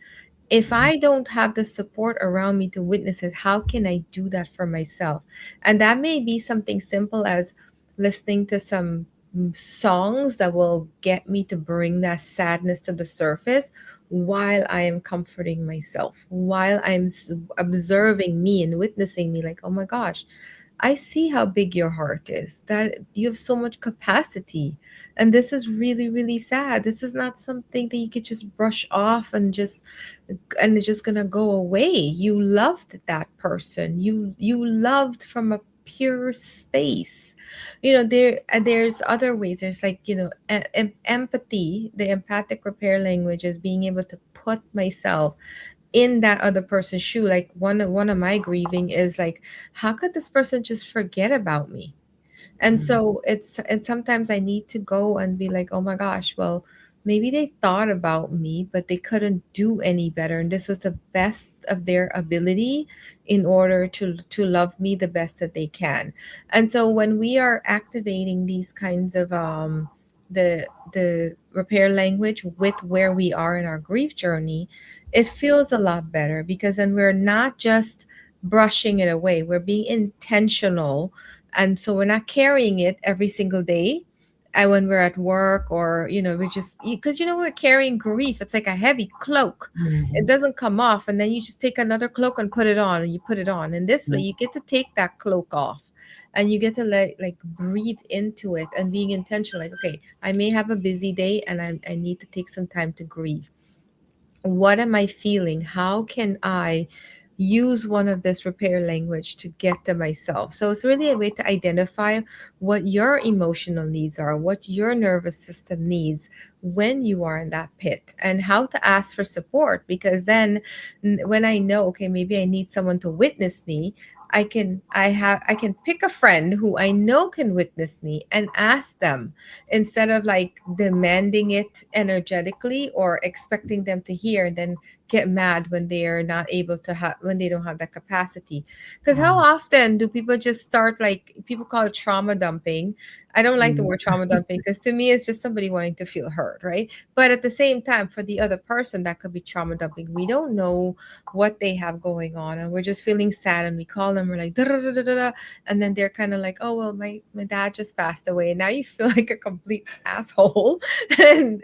If I don't have the support around me to witness it, how can I do that for myself? And that may be something simple as listening to some songs that will get me to bring that sadness to the surface while I am comforting myself, while I'm observing me and witnessing me, like, oh my gosh, I see how big your heart is, that you have so much capacity. And this is really, really sad. This is not something that you could just brush off and it's just gonna go away. You loved that person. You loved from a pure space. There's other ways. There's like, empathy. The empathic repair language is being able to put myself in that other person's shoe. Like one of my grieving is like, how could this person just forget about me? And Mhm. so it's sometimes I need to go and be like, oh my gosh, well, maybe they thought about me, but they couldn't do any better. And this was the best of their ability in order to love me the best that they can. And so when we are activating these kinds of the repair language with where we are in our grief journey, it feels a lot better because then we're not just brushing it away. We're being intentional, and so we're not carrying it every single day. And when we're at work, or we're just, because we're carrying grief, it's like a heavy cloak. It Mhm. doesn't come off, and then you just take another cloak and put it on, and you put it on, and this way Yeah. you get to take that cloak off, and you get to like breathe into it and being intentional, like, okay, I may have a busy day and I need to take some time to grieve. What am I feeling? How can I use one of this repair language to get to myself? So it's really a way to identify what your emotional needs are, what your nervous system needs when you are in that pit, and how to ask for support. Because then when I know, okay, maybe I need someone to witness me, I can pick a friend who I know can witness me and ask them, instead of like demanding it energetically or expecting them to hear and then get mad when they are not able to have, when they don't have that capacity. Because how Mhm. often do people just start, like, people call it trauma dumping? I don't like the Mhm. word trauma dumping because to me it's just somebody wanting to feel hurt, right? But at the same time, for the other person, that could be trauma dumping. We don't know what they have going on, and we're just feeling sad, and we call them, we're like, "Da, da, da, da, da, da," and then they're kind of like, oh well, my dad just passed away, and now you feel like a complete asshole. And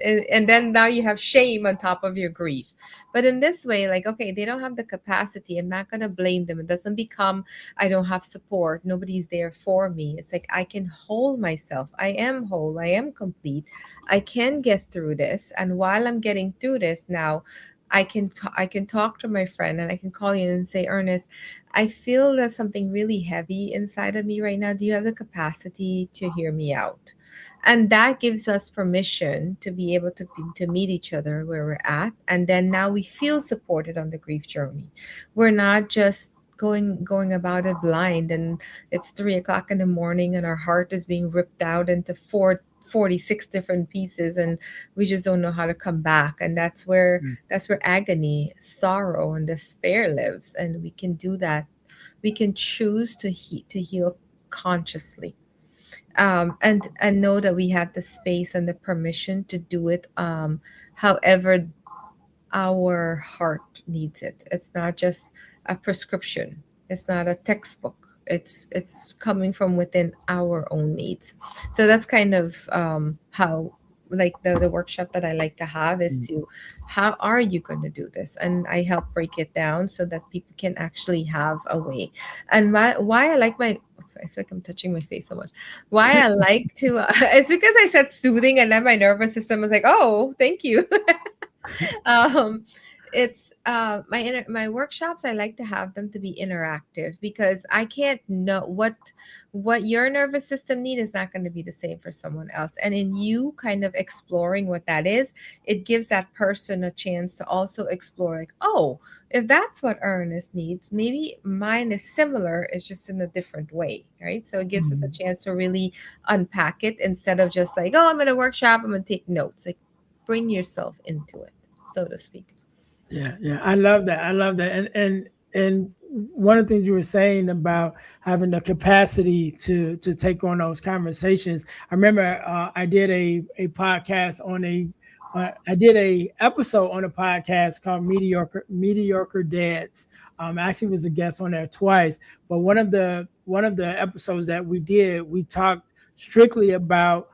then now you have shame on top of your grief. But in this way, like, okay, they don't have the capacity, I'm not going to blame them. It doesn't become, I don't have support, nobody's there for me. It's like, I can hold myself, I am whole, I am complete, I can get through this. And while I'm getting through this now, I can talk to my friend, and I can call you and say, Ernest, I feel there's something really heavy inside of me right now. Do you have the capacity to hear me out? And that gives us permission to be able to meet each other where we're at. And then now we feel supported on the grief journey. We're not just going about it blind, and it's 3 o'clock in the morning and our heart is being ripped out into 46 different pieces, and we just don't know how to come back. And that's where agony, sorrow, and despair lives. And we can do that. We can choose to heal consciously, and know that we have the space and the permission to do it, however our heart needs it. It's not just a prescription, it's not a textbook. It's coming from within our own needs. So that's kind of how, like, the workshop that I like to have is Mhm. to, how are you going to do this? And I help break it down so that people can actually have a way. And why I like my, I feel like I'm touching my face so much. Why I like to, it's because I said soothing, and then my nervous system was like, oh, thank you. um it's my workshops. I like to have them to be interactive because I can't know what your nervous system need is not going to be the same for someone else. And in you kind of exploring what that is, it gives that person a chance to also explore, like, oh, if that's what Ernest needs, maybe mine is similar, it's just in a different way, right? So it gives us a Mhm. chance to really unpack it instead of just like, oh, I'm in a workshop, I'm gonna take notes. Like, bring yourself into it, so to speak. Yeah, yeah, I love that. I love that. And one of the things you were saying about having the capacity to take on those conversations. I remember I did a podcast on I did a episode on a podcast called Mediocre Dads. I actually was a guest on there twice, but one of the episodes that we did, we talked strictly about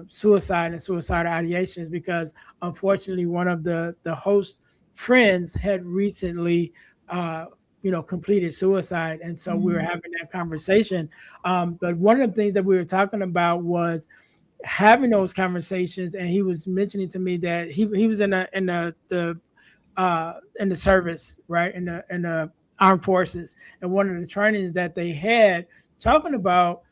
suicide and suicidal ideations because unfortunately one of the hosts friends had recently uh completed suicide, and so we were Mhm. having that conversation. But one of the things that we were talking about was having those conversations, and he was mentioning to me that he was in the service, right, in the armed forces, and one of the trainings that they had talking about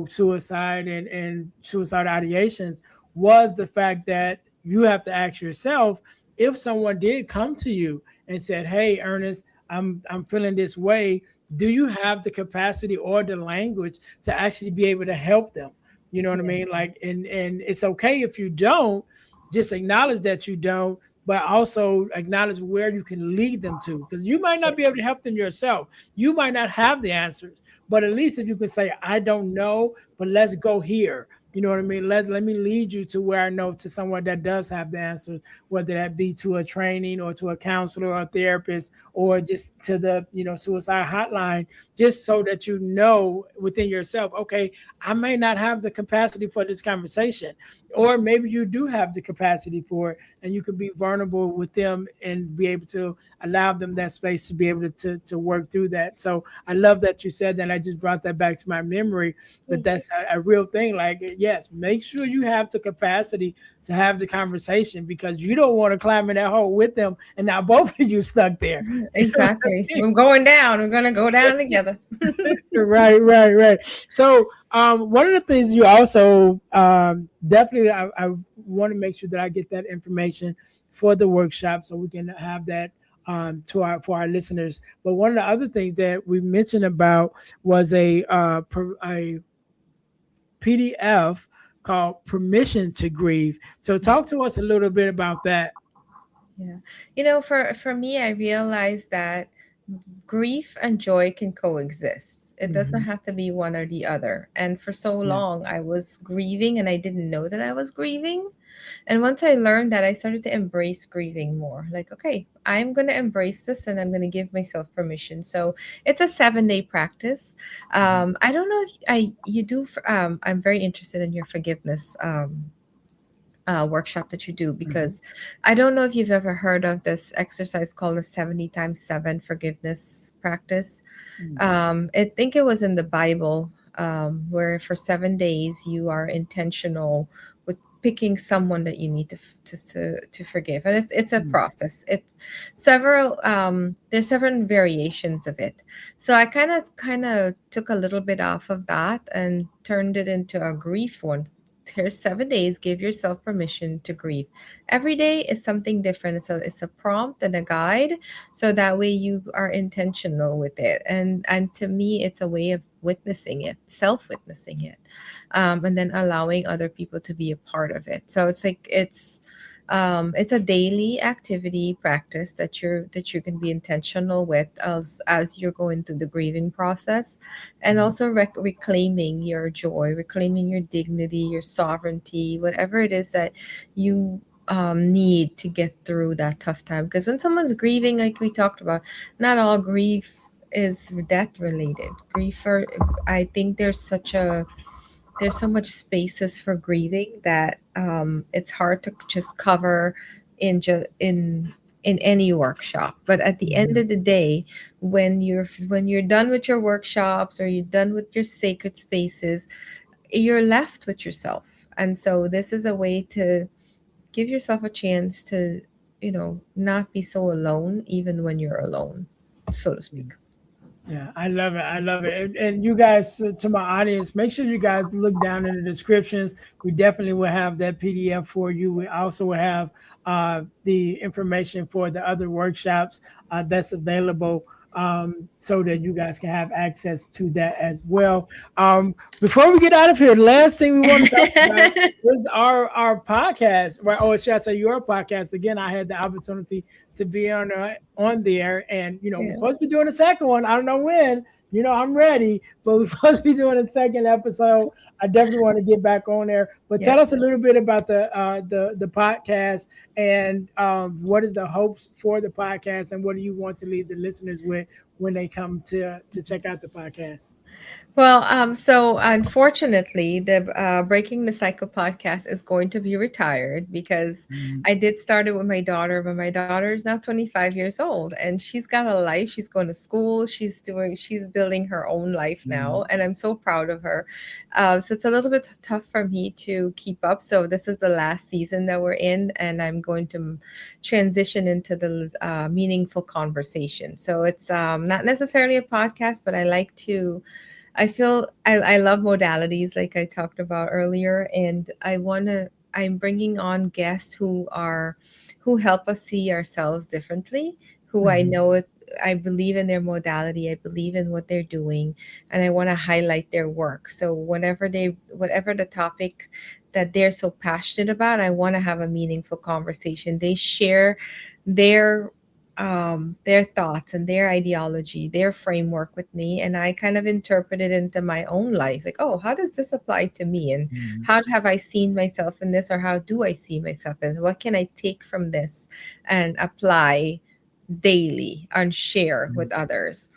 suicide and suicide ideations was the fact that you have to ask yourself, if someone did come to you and said, "Hey, Ernest, I'm feeling this way," do you have the capacity or the language to actually be able to help them? You know what I Yeah. mean? Like, and it's okay if you don't. Just acknowledge that you don't, but also acknowledge where you can lead them to, because you might not be able Yes. to help them yourself. You might not have the answers, but at least if you can say, "I don't know, but let's go here." You know what I mean? Let me lead you to where I know, to someone that does have the answers, whether that be to a training or to a counselor or a therapist, or just to the suicide hotline, just so that you know within yourself, okay, I may not have the capacity for this conversation, or maybe you do have the capacity for it, and you can be vulnerable with them and be able to allow them that space to be able to work through that. So I love that you said that. I just brought that back to my memory, but Thank you. that's a real thing. Like, yes, make sure you have the capacity to have the conversation, because you don't want to climb in that hole with them and now both of you stuck there. You know what I Exactly. mean? We're going down. We're gonna go down together. Right, right, right. So, one of the things you also definitely, I want to make sure that I get that information for the workshop so we can have that to our for our listeners. But one of the other things that we mentioned about was a PDF called "Permission to Grieve." So, talk to us a little bit about that. Yeah. For me, I realized that grief and joy can coexist. It doesn't Hmm. have to be one or the other. And for so Yeah. long, I was grieving and I didn't know that I was grieving. And once I learned that, I started to embrace grieving more. Like, okay, I'm going to embrace this and I'm going to give myself permission. So it's a 7-day practice. I don't know if you do. I'm very interested in your forgiveness workshop that you do, Hmm. because I don't know if you've ever heard of this exercise called the 70 times 7 forgiveness practice. I think it was in the Bible, where for 7 days you are intentional with picking someone that you need to forgive, and it's a process. It's several. There's several variations of it. So I kind of took a little bit off of that and turned it into a grief one. Here's 7 days. Give yourself permission to grieve. Every day is something different. It's a prompt and a guide, so that way you are intentional with it. And to me, it's a way of witnessing it, self-witnessing it, and then allowing other people to be a part of it. So it's like it's a daily activity practice that you can be intentional with as you're going through the grieving process, and also reclaiming your joy, reclaiming your dignity, your sovereignty, whatever it is that you need to get through that tough time. Because when someone's grieving, like we talked about, not all grief is death related. I think there's so much spaces for grieving that it's hard to just cover in any workshop. But at the end Hmm. of the day, when you're done with your workshops or you're done with your sacred spaces, you're left with yourself. And so this is a way to give yourself a chance to not be so alone even when you're alone, so to speak. Yeah, I love it. I love it. And you guys, to my audience, make sure you guys look down in the descriptions. We definitely will have that PDF for you. We also will have the information for the other workshops that's available, so that you guys can have access to that as well. Before we get out of here, the last thing we want to talk about is our podcast, right? Or should I say your podcast? Again, I had the opportunity to be on there, and we're Yeah. supposed to be doing a second one. I don't know when. I'm ready, but we're supposed to be doing a second episode. I definitely want to get back on there. But Yeah. tell us a little bit about the podcast, and what is the hopes for the podcast, and what do you want to leave the listeners with when they come to check out the podcast? Well, so unfortunately, the Breaking the Cycle podcast is going to be retired because I did start it with my daughter, but my daughter is now 25 years old and she's got a life. She's going to school. She's building her own life now, and I'm so proud of her. So it's a little bit tough for me to keep up. So this is the last season that we're in, and I'm going to transition into the meaningful conversation. So it's not necessarily a podcast, but I feel I love modalities like I talked about earlier, and I'm bringing on guests who help us see ourselves differently, who I Mhm. know I believe in their modality, I believe in what they're doing, and I want to highlight their work. So whatever the topic that they're so passionate about, I want to have a meaningful conversation. They share their their thoughts and their ideology, their framework with me, and I kind of interpret it into my own life. Like, oh, how does this apply to me? And how have I seen myself in this, or how do I see myself in? What can I take from this and apply daily and share with others?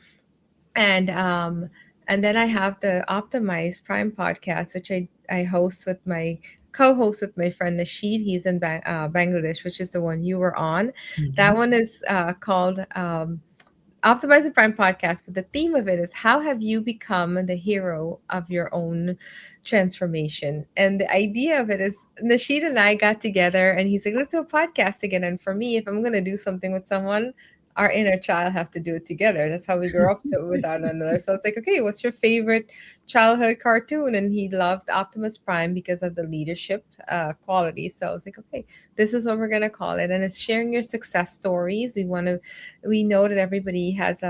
And then I have the Optimized Prime podcast, which I host with my co-host with my friend Nasheed. He's in Bangladesh, which is the one you were on. That Mhm. one is called Optimize the Prime podcast, but the theme of it is how have you become the hero of your own transformation? And the idea of it is Nasheed and I got together and he's like, let's do a podcast again. And for me, if I'm going to do something with someone, our inner child have to do it together. That's how we grow up with one another. So it's like, okay, what's your favorite childhood cartoon? And he loved Optimus Prime because of the leadership quality. So I was like, okay, this is what we're going to call it. And it's sharing your success stories. We know that everybody has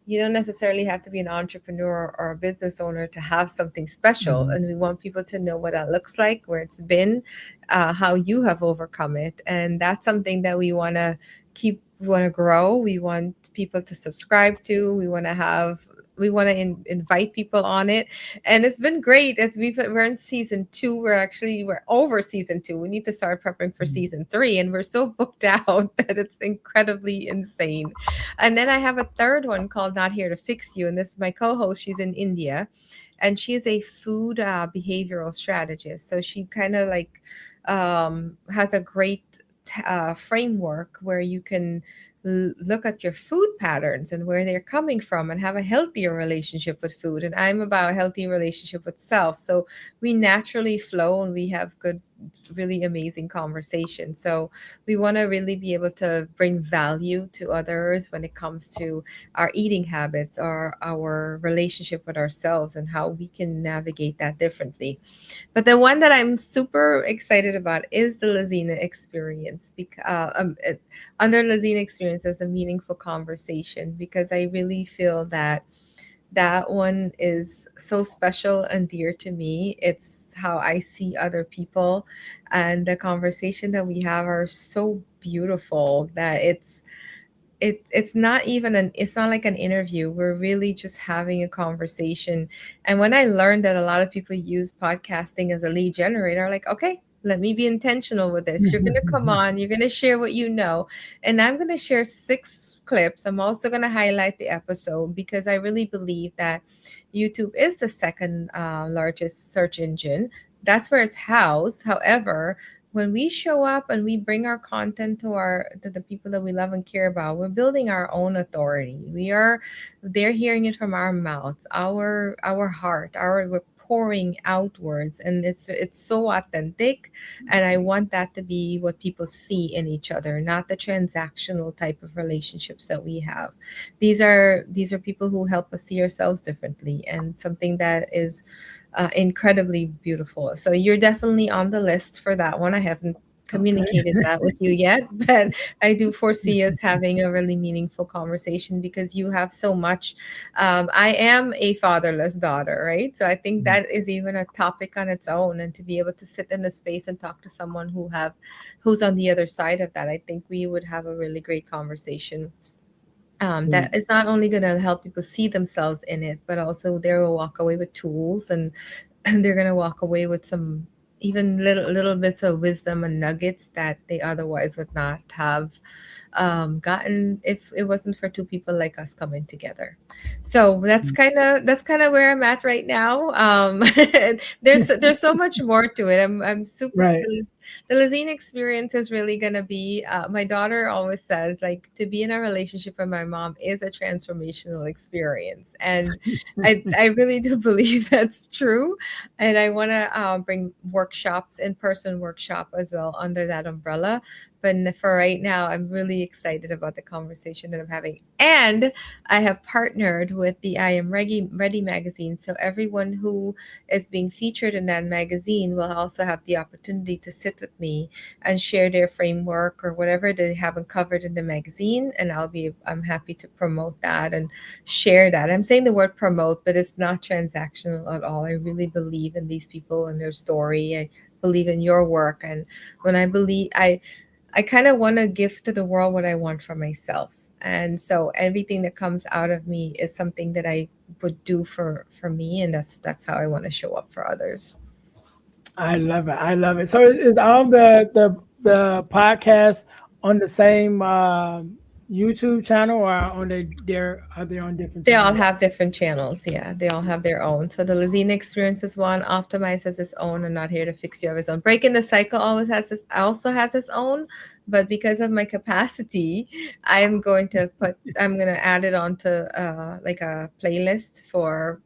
you don't necessarily have to be an entrepreneur or a business owner to have something special, Mhm. and we want people to know what that looks like, where it's been, how you have overcome it, and that's something that we want to grow. We want people to subscribe to. We want to invite people on it, and it's been great. We're in season 2. We're over season 2. We need to start prepping for Mhm. season 3, and we're so booked out that it's incredibly insane. And then I have a third one called Not Here to Fix You, and this is my co-host. She's in India, and she is a food behavioral strategist. So she kind of like has a great framework where you can look at your food patterns and where they're coming from and have a healthier relationship with food. And I'm about a healthy relationship with self. So we naturally flow and we have good, really amazing conversations. So we want to really be able to bring value to others when it comes to our eating habits or our relationship with ourselves and how we can navigate that differently. But the one that I'm super excited about is the Laziena experience. Under Laziena experience as a meaningful conversation, because I really feel that that one is so special and dear to me. It's how I see other people, and the conversation that we have are so beautiful that it's not like an interview. We're really just having a conversation. And when I learned that a lot of people use podcasting as a lead generator, like, okay, let me be intentional with this. You're going to come on, you're going to share what you know, and I'm going to share 6 clips. I'm also going to highlight the episode because I really believe that YouTube is the second largest search engine. That's where it's housed. However, when we show up and we bring our content to the people that we love and care about, we're building our own authority. They're hearing it from our mouths, our heart, our we're pouring outwards, and it's so authentic, and I want that to be what people see in each other, not the transactional type of relationships that we have. These are people who help us see ourselves differently, and something that is incredibly beautiful. So you're definitely on the list for that one. I haven't Okay. communicated that with you yet, but I do foresee us having a really meaningful conversation because you have so much. I am a fatherless daughter, right? So I think that is even a topic on its own, and to be able to sit in a space and talk to someone who's on the other side of that, I think we would have a really great conversation. Yeah. That is not only going to help people see themselves in it, but also they will walk away with tools, and they're going to walk away with some even little bits of wisdom and nuggets that they otherwise would not have gotten if it wasn't for two people like us coming together. So that's kind of where I'm at right now. There's so much more to it. I'm super. Right. The Laziena experience is really gonna be. My daughter always says, like, to be in a relationship with my mom is a transformational experience, and I really do believe that's true. And I want to bring workshops, in person workshop as well under that umbrella. But for right now, I'm really excited about the conversation that I'm having. And I have partnered with the I Am Ready magazine. So everyone who is being featured in that magazine will also have the opportunity to sit with me and share their framework or whatever they haven't covered in the magazine. And I'm happy to promote that and share that. I'm saying the word promote, but it's not transactional at all. I really believe in these people and their story. I believe in your work. And when I kind of want to give to the world what I want for myself. And so everything that comes out of me is something that I would do for me, and that's how I want to show up for others. I love it. I love it. So is all the podcasts on the same YouTube channel, or on their are they on different They all channels? have different channels. Yeah, they all have their own. So the Lazina experience is one. Optimize has its own, and Not Here to Fix You have its own. Breaking the Cycle also has its own, but because of my capacity, I'm going to add it onto like a playlist for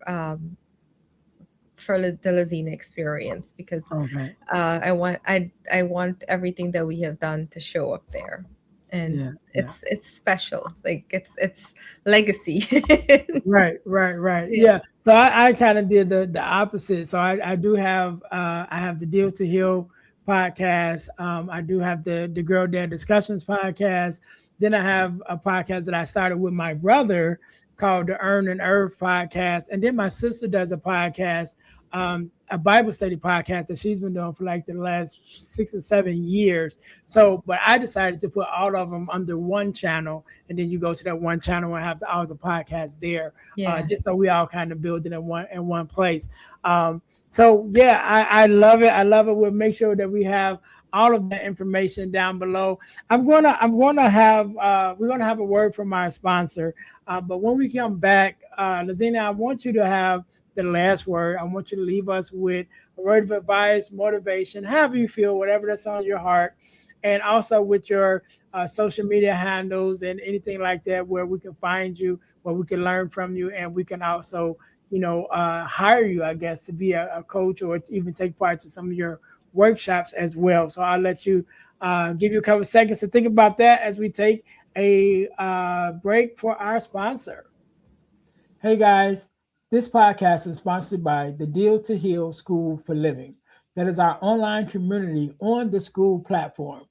the Lazina experience, because Okay. I want everything that we have done to show up there, and Yeah. Yeah. it's special. Like it's legacy. Right, right, right. Yeah. Yeah. So I kind of did the opposite. So I do have I have the Deal to Heal podcast. I do have the Girl Dad Discussions podcast. Then I have a podcast that I started with my brother called the Earn and Earth podcast. And then my sister does a podcast, a Bible study podcast that she's been doing for like the last 6 or 7 years. So, but I decided to put all of them under one channel, and then you go to that one channel and have all the podcasts there, Yeah. just so we all kind of build it in one place. So yeah, I love it. I love it. We'll make sure that we have all of that information down below. I'm gonna have we're gonna have a word from our sponsor, but when we come back, Laziena, I want you to have the last word. I want you to leave us with a word of advice, motivation, however you feel, whatever that's on your heart, and also with your social media handles and anything like that, where we can find you, where we can learn from you, and we can also, hire you, I guess, to be a coach, or to even take part in some of your workshops as well. So I'll let you give you a couple of seconds to think about that as we take a break for our sponsor. Hey guys, this podcast is sponsored by the Deal to Heal School for Living. That is our online community on the school platform.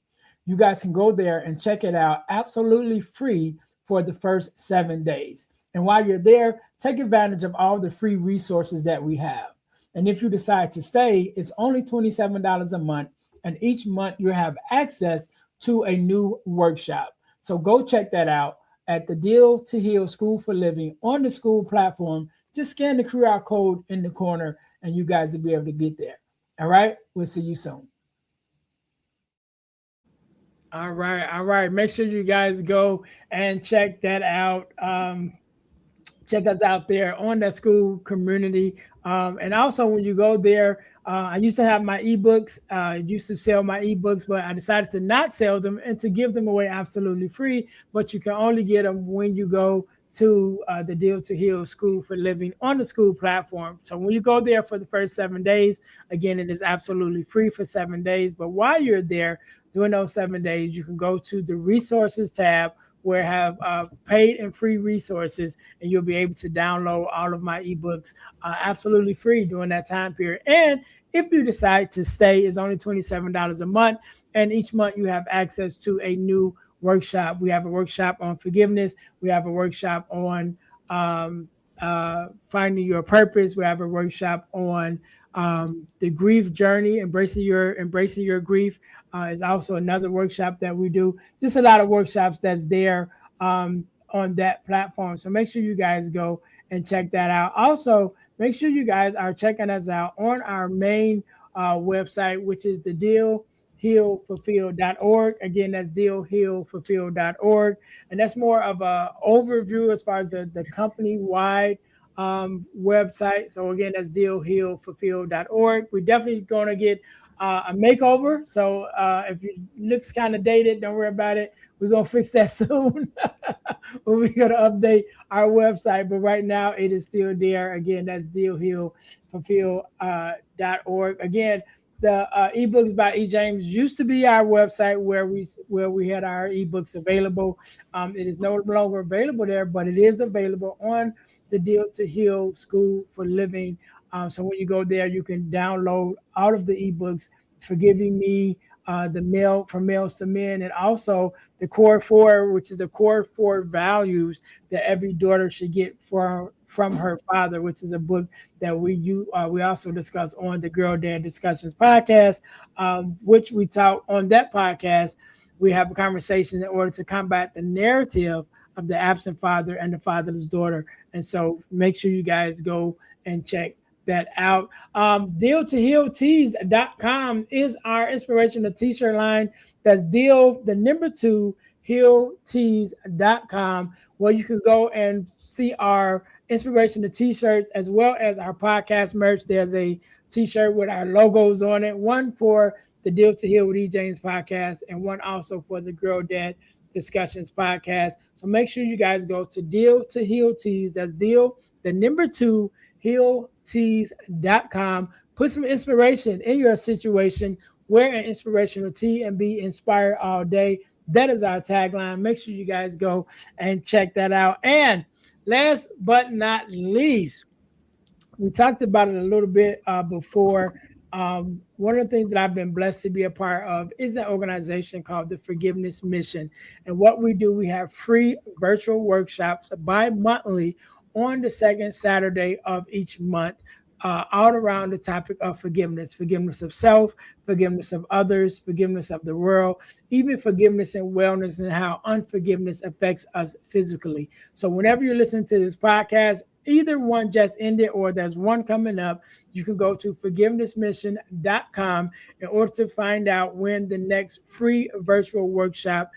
You guys can go there and check it out absolutely free for the first 7 days. And while you're there, take advantage of all the free resources that we have. And if you decide to stay, it's only $27 a month. And each month you have access to a new workshop. So go check that out at the Deal to Heal School for Living on the school platform. Just scan the QR code in the corner and you guys will be able to get there. All right. We'll see you soon. All right. All right. Make sure you guys go and check that out. Check us out there on that school community. And also, when you go there, I used to have my ebooks. I used to sell my ebooks, but I decided to not sell them and to give them away absolutely free. But you can only get them when you go to the Deal to Heal School for Living on the school platform. So when you go there for the first 7 days, again, it is absolutely free for 7 days. But while you're there during those 7 days, you can go to the resources tab where I have paid and free resources, and you'll be able to download all of my ebooks absolutely free during that time period. And if you decide to stay, it's only $27 a month, and each month you have access to a new workshop. We have a workshop on forgiveness. We have a workshop on finding your purpose. We have a workshop on the grief journey, embracing your grief. Is also another workshop that we do. Just a lot of workshops that's there on that platform. So make sure you guys go and check that out. Also, make sure you guys are checking us out on our main website, which is the dealhealfulfill.org. Again, that's dealhealfulfill.org. And that's more of a overview as far as the company wide website. So again, that's dealhealfulfill.org. We're definitely going to get a makeover. So if it looks kind of dated, don't worry about it. We're going to fix that soon. We're going to update our website. But right now, it is still there. Again, that's dealhealfulfill.org. Again, the ebooks by E. James used to be our website where we had our ebooks available. It is no longer available there, but it is available on the Deal to Heal School for Living. So when you go there, you can download all of the ebooks, Forgiving Me, the Male from Males to Men, and also the Core Four, which is the core four values that every daughter should get from her father, which is a book that we also discuss on the Girl Dad Discussions podcast, which we talk on that podcast. We have a conversation in order to combat the narrative of the absent father and the fatherless daughter. And so make sure you guys go and check that out. Deal2healtees.com is our inspirational t-shirt line. That's deal, the number 2, healtees.com, where you can go and see our inspirational t-shirts as well as our podcast merch. There's a t-shirt with our logos on it, one for the Deal to Heal with E. James podcast and one also for the Girl Dad Discussions podcast. So make sure you guys go to Deal to Heal Tees. That's deal, the number 2, healtees.com. Put some inspiration in your situation. Wear an inspirational tee and be inspired all day. That is our tagline. Make sure you guys go and check that out. And last but not least, we talked about it a little bit before. One of the things that I've been blessed to be a part of is an organization called the Forgiveness Mission. And what we do, we have free virtual workshops bi-monthly on the second Saturday of each month, all around the topic of forgiveness of self, forgiveness of others, forgiveness of the world, even forgiveness and wellness, and how unforgiveness affects us physically. So whenever you're listening to this podcast, either one just ended or there's one coming up, you can go to forgivenessmission.com in order to find out when the next free virtual workshop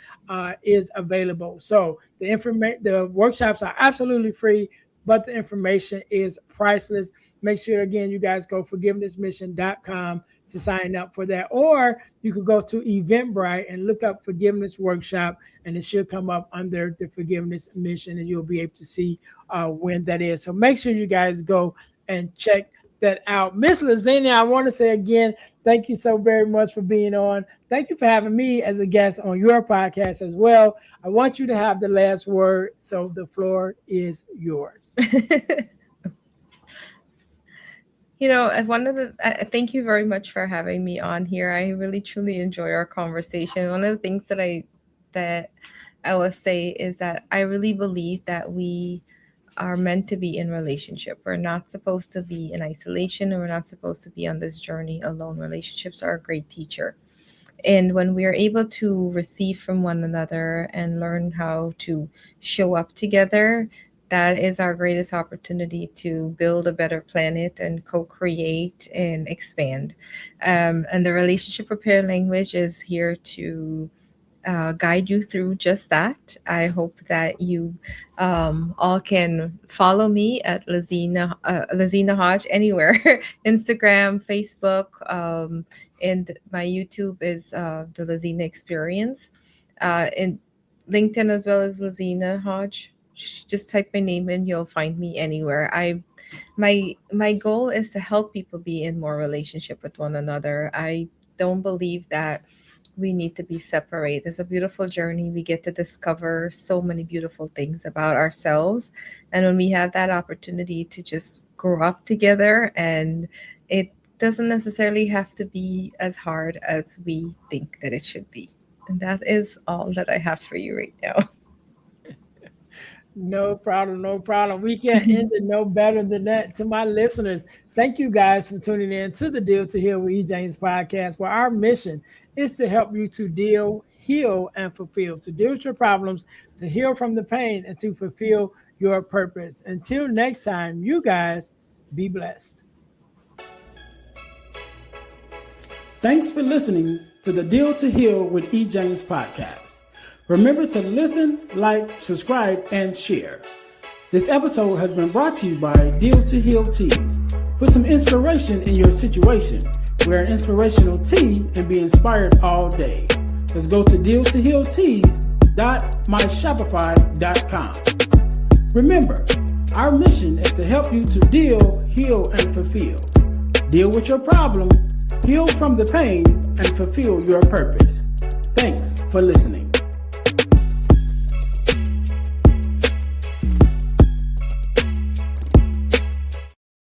is available. So the workshops are absolutely free, but the information is priceless. Make sure, again, you guys go forgivenessmission.com to sign up for that. Or you could go to Eventbrite and look up Forgiveness Workshop, and it should come up under the Forgiveness Mission, and you'll be able to see when that is. So make sure you guys go and check that out. Miss Laziena, I want to say again, thank you so very much for being on. Thank you for having me as a guest on your podcast as well. I want you to have the last word, so the floor is yours. Thank you very much for having me on here. I really truly enjoy our conversation. One of the things that I will say is that I really believe that we are meant to be in relationship. We're not supposed to be in isolation, and we're not supposed to be on this journey alone. Relationships are a great teacher. And when we are able to receive from one another and learn how to show up together, that is our greatest opportunity to build a better planet and co-create and expand. And the relationship repair language is here to guide you through just that. I hope that you all can follow me at Laziena Hodge anywhere, Instagram, Facebook, and my YouTube is the Laziena Experience, in LinkedIn as well as Laziena Hodge. just type my name in, you'll find me anywhere. My goal is to help people be in more relationship with one another. I don't believe that we need to be separate. It's a beautiful journey. We get to discover so many beautiful things about ourselves. And when we have that opportunity to just grow up together, and it doesn't necessarily have to be as hard as we think that it should be. And that is all that I have for you right now. No problem, no problem. We can't end it no better than that. To my listeners, thank you guys for tuning in to the Deal to Heal with E. James podcast, where our mission is to help you to deal, heal, and fulfill, to deal with your problems, to heal from the pain, and to fulfill your purpose. Until next time, you guys be blessed. Thanks for listening to the Deal to Heal with E. James podcast. Remember to listen, like, subscribe, and share. This episode has been brought to you by Deal to Heal Teas. Put some inspiration in your situation. Wear an inspirational tea and be inspired all day. Let's go to dealtohealteas.myshopify.com. Remember, our mission is to help you to deal, heal, and fulfill. Deal with your problem, heal from the pain, and fulfill your purpose. Thanks for listening.